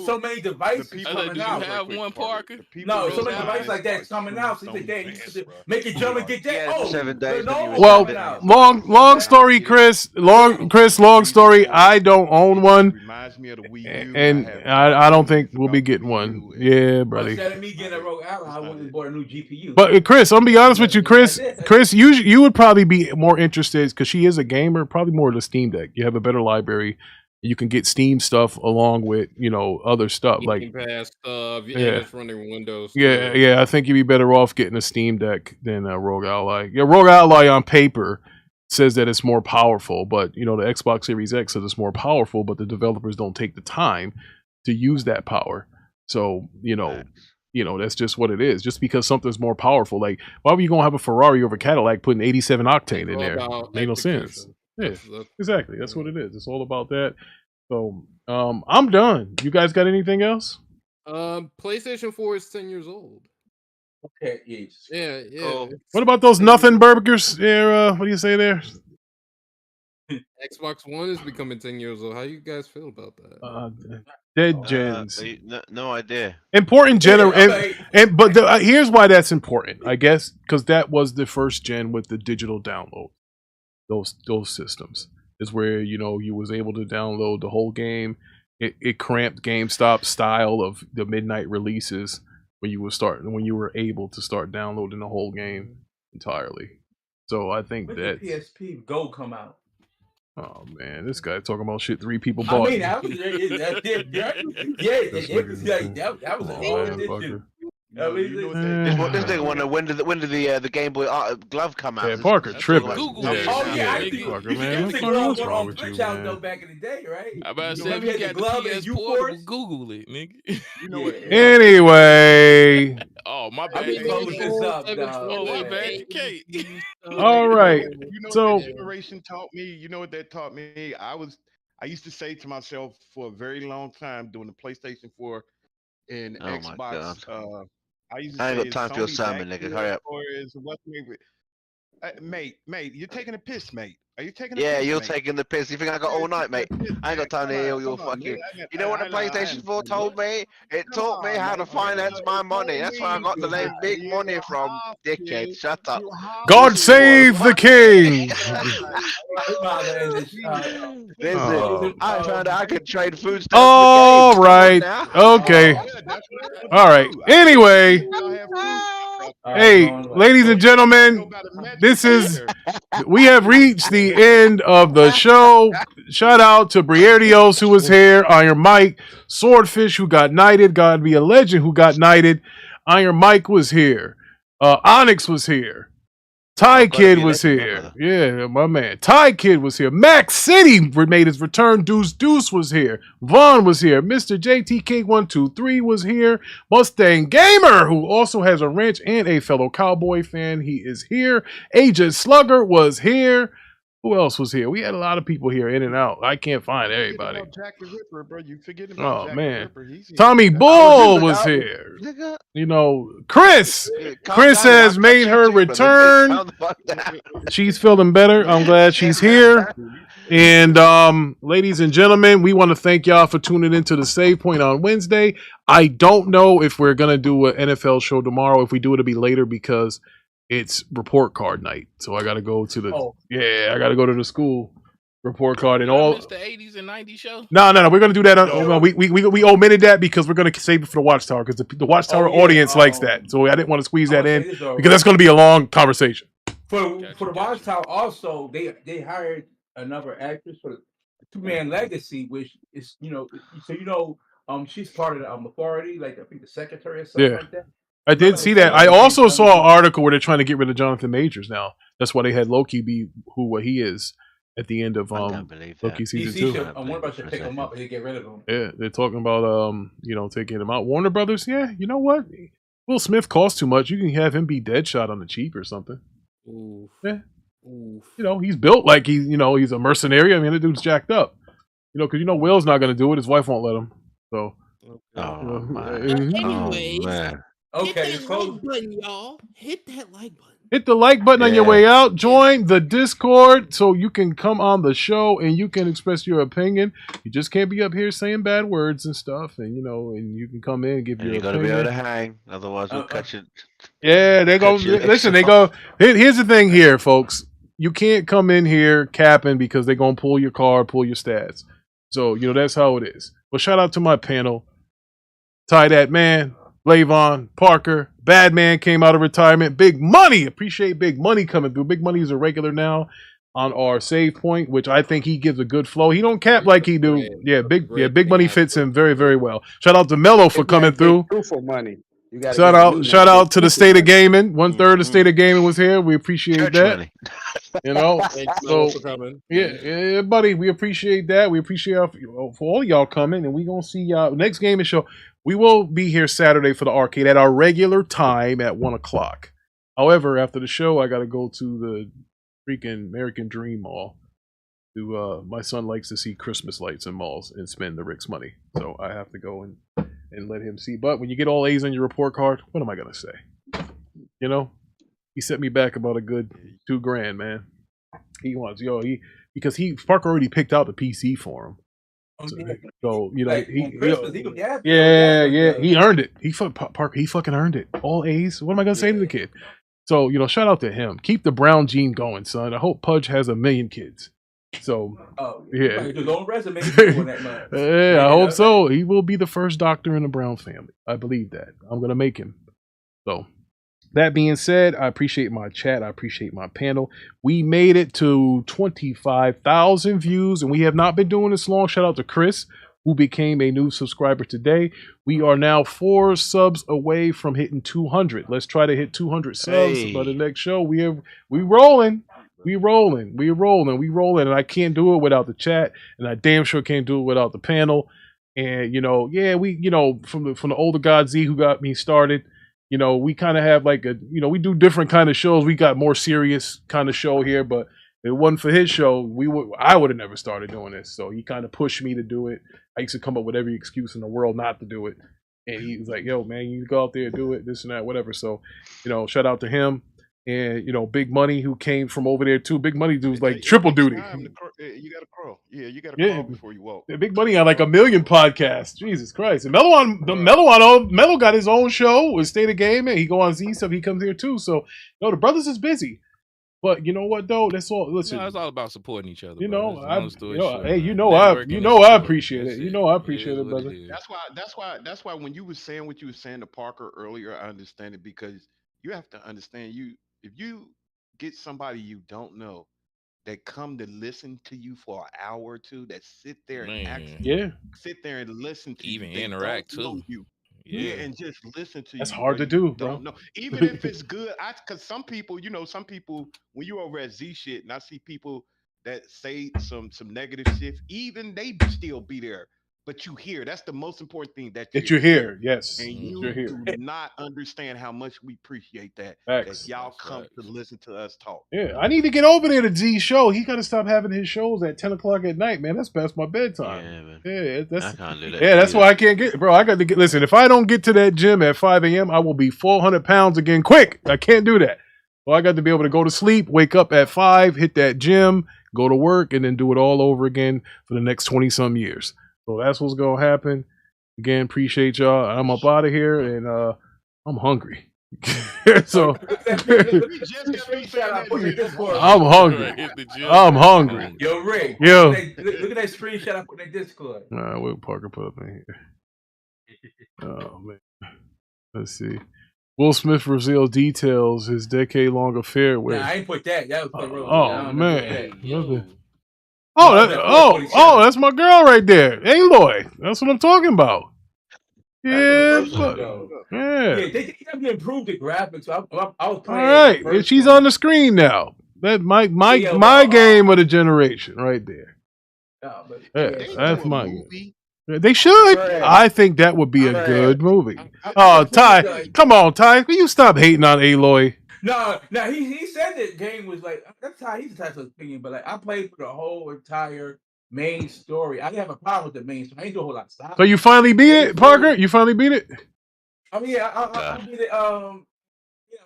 so many devices coming out. Do you have one, Parker? No, so many devices like that coming out. So you said, make it jump and get that. 7 days. Well, long story, Chris. Long story. I don't own one. Reminds me of the Wii U. And I don't think we'll be getting one. Yeah, brother. Instead of me getting a Rogue Ally, I went and bought a new GPU. But Chris, I'm gonna be honest with you, Chris, you would probably be more interested because she is a gamer. Probably more of the Steam Deck. You have a better library. You can get Steam stuff along with other stuff you like can pass stuff. Yeah, it's running Windows. Yeah. I think you'd be better off getting a Steam Deck than a Rogue Ally. Yeah, Rogue Ally on paper says that it's more powerful, but the Xbox Series X says it's more powerful, but the developers don't take the time to use that power. So that's just what it is. Just because something's more powerful, like why were you gonna have a Ferrari over Cadillac putting 87 octane in there? Made no sense. Yeah, exactly. That's what it is. It's all about that. So I'm done. You guys got anything else? PlayStation 4 is 10 years old. Okay, yes. Yeah. What about those nothing burgers? Yeah, what do you say there? Xbox One is becoming 10 years old. How you guys feel about that? Dead gens. No idea. Important but here's why that's important, I guess, because that was the first gen with the digital download. Those systems is where you was able to download the whole game. It cramped GameStop style of the midnight releases when you were able to start downloading the whole game entirely. So I think when that did PSP Go come out? Oh man, this guy talking about shit 3 people bought. I mean, that was that was an old edition. This nigga wonder when did the Game Boy glove come out? Yeah, Parker tripping. Google. I Parker, man, what's wrong with you, man? Though back in the day, right? I about to say, if you got the glove PS Portable, Google it, nigga. You know what? Anyway. Oh, my bad. All right. You know so what that generation taught me? You know what that taught me? I used to say to myself for a very long time doing the PlayStation 4 and Xbox. I ain't got time for your sermon, nigga. Hurry up. Mate, you're taking a piss, mate. Are you taking a piss? Yeah, you're mate? taking the piss. You think I got all night, mate? I ain't got time to hear your fucking. You know what the PlayStation 4 told me? It taught me how to finance my money. That's where I got the name Big Money from, dickhead. Shut up. God save the king. Listen, I found out I could trade food stamps. All right. Okay. All right. Anyway. Hey, ladies and gentlemen, we have reached the end of the show. Shout out to Briardios, who was here, Iron Mike, Swordfish, who got knighted, God be a legend, who got knighted, Iron Mike was here, Onyx was here, Ty Kid was here. Yeah, my man. Ty Kid was here. Max City made his return. Deuce was here. Vaughn was here. Mr. JTK123 was here. Mustang Gamer, who also has a wrench and a fellow cowboy fan, he is here. Agent Slugger was here. Who else was here? We had a lot of people here in and out. I can't find everybody. Jack the Ripper, bro. You forgetting about Jack man. the Ripper. Tommy Bull was here. Chris has made her return. She's feeling better. I'm glad she's here. And ladies and gentlemen, we want to thank y'all for tuning into the Save Point on Wednesday. I don't know if we're going to do an NFL show tomorrow. If we do, it'll be later because it's report card night, so I gotta go to I gotta go to the school report card and all. The 80s and 90s show. No, we're gonna do that. We omitted that because we're gonna save it for the Watchtower because the Watchtower audience likes that. So I didn't want to squeeze that in because that's gonna be a long conversation. For the Watchtower, also they hired another actress for the Two-Man Legacy, which is she's part of the authority, like I think the secretary or something like that. I did see that. I also saw an article where they're trying to get rid of Jonathan Majors now. That's why they had Loki be what he is at the end of Loki season 2. I'm wondering if I should pick him up and get rid of him. Yeah, they're talking about taking him out. Warner Brothers, yeah, you know what? Will Smith costs too much. You can have him be Deadshot on the cheap or something. Oof. Yeah. Oof. He's built like he's a mercenary. I mean, the dude's jacked up. Because Will's not going to do it. His wife won't let him. So. Man. Okay, hit that like button, y'all. Hit that like button. Hit the like button on your way out. Join the Discord so you can come on the show and you can express your opinion. You just can't be up here saying bad words and stuff, and and you can come in and give your opinion. You gotta be able to hang, otherwise we'll cut you. Yeah, they go. Listen, they go. Here's the thing, here, folks. You can't come in here capping because they're gonna pull your card, pull your stats. So that's how it is. Well, shout out to my panel, Ty That Man, Lavon, Parker, Badman came out of retirement. Big Money, appreciate Big Money coming through. Big Money is a regular now on our save point, which I think he gives a good flow. He don't cap like he do. Big Money fits him very, very well. Shout out to Mello for coming through. For money. Shout out to the State of Gaming. 1/3 of State of Gaming was here. We appreciate that. Yeah, buddy. We appreciate that. We appreciate for all y'all coming, and we gonna see y'all next gaming show. We will be here Saturday for the arcade at our regular time at 1:00. However, after the show, I gotta go to the freaking American Dream Mall. My son likes to see Christmas lights in malls and spend the Rick's money, so I have to go and let him see. But when you get all A's on your report card, what am I gonna say? He set me back about a good $2,000, man. He wants because Parker already picked out the PC for him. So you know, like, he earned it. Parker, he fucking earned it. All A's. What am I gonna say to the kid? So you know, shout out to him. Keep the brown gene going, son. I hope Pudge has 1 million kids. So yeah, I hope so. He will be the first doctor in the Brown family. I believe that. I'm gonna make him. So that being said, I appreciate my chat. I appreciate my panel. We made it to 25,000 views, and we have not been doing this long. Shout out to Chris, who became a new subscriber today. We are now 4 subs away from hitting 200. Let's try to hit 200 subs by the next show. We rolling. We rolling, and I can't do it without the chat, and I damn sure can't do it without the panel. And you know, from the older God Z who got me started, you know, we kind of have like we do different kind of shows. We got more serious kind of show here, but if it wasn't for his show, I would have never started doing this. So he kind of pushed me to do it. I used to come up with every excuse in the world not to do it, and he was like, "Yo, man, you go out there, do it, this and that, whatever." So, you know, shout out to him. And you know, Big Money, who came from over there too. Big Money dude's like triple duty. You gotta crawl. Yeah, you gotta crawl before you walk. Big Money had like 1 million podcasts. Jesus Christ! And Mello got his own show with State of Game, and he go on Z stuff. He comes here too. So no, the brothers is busy. But you know what though? That's all. Listen, it's all about supporting each other. You know, I appreciate it. You know, I appreciate it, brother. That's why when you were saying what you were saying to Parker earlier, I understand it, because you have to understand, if you get somebody you don't know that come to listen to you for an hour or two, that sit there and sit there and listen to even you, interact too. Yeah, and just listen to you. That's hard to do, bro. No, even if it's good, because some people, when you're over at Z shit, and I see people that say some negative shit, even they still be there. But you hear, that's the most important thing, that you're here. Yes, and you do not understand how much we appreciate that. Facts. That y'all come to listen to us talk. Yeah, I need to get over there to Z's show. He got to stop having his shows at 10 o'clock at night, man. That's past my bedtime. Yeah, man. Yeah, I can't do that. Yeah, that's why I can't get, bro. I got to get. Listen, if I don't get to that gym at 5 a.m., I will be 400 pounds again quick. I can't do that. Well, I got to be able to go to sleep, wake up at 5, hit that gym, go to work, and then do it all over again for the next 20-some years. So that's what's going to happen. Again, appreciate y'all. I'm up out of here, and I'm hungry. So I'm hungry. I'm hungry. Yo, Rick. Yo. Look at that screenshot I put in Discord. What Parker put up in here? Oh, man. Let's see. Will Smith reveals details his decade-long affair with. Nah, I ain't put that. That was man. That's my girl right there. Aloy. That's what I'm talking about. Yeah. They definitely improved the graphics. I was playing. All right. And she's on the screen now. That my game of the generation right there. That's my game. They should. I think that would be a good movie. Ty, come on, Ty. Will you stop hating on Aloy? No, he said that game was like, that's how he's attached to his opinion, but like I played for the whole entire main story. I didn't have a problem with the main story. I ain't do a whole lot of stuff. So you finally beat it, Parker? You finally beat it? I mean, I beat it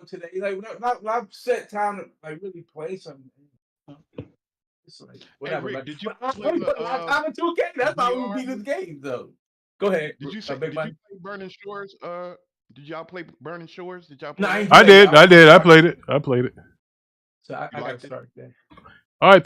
today. Like when I've set time to like really play something. It's like whatever. Hey, Rick, did you play a lot of time in 2K? That's how we beat this game though. Go ahead. Did you play Burning Shores? Did y'all play Burning Shores? Did y'all play? No, I did. I played it. So I got to start there. All right.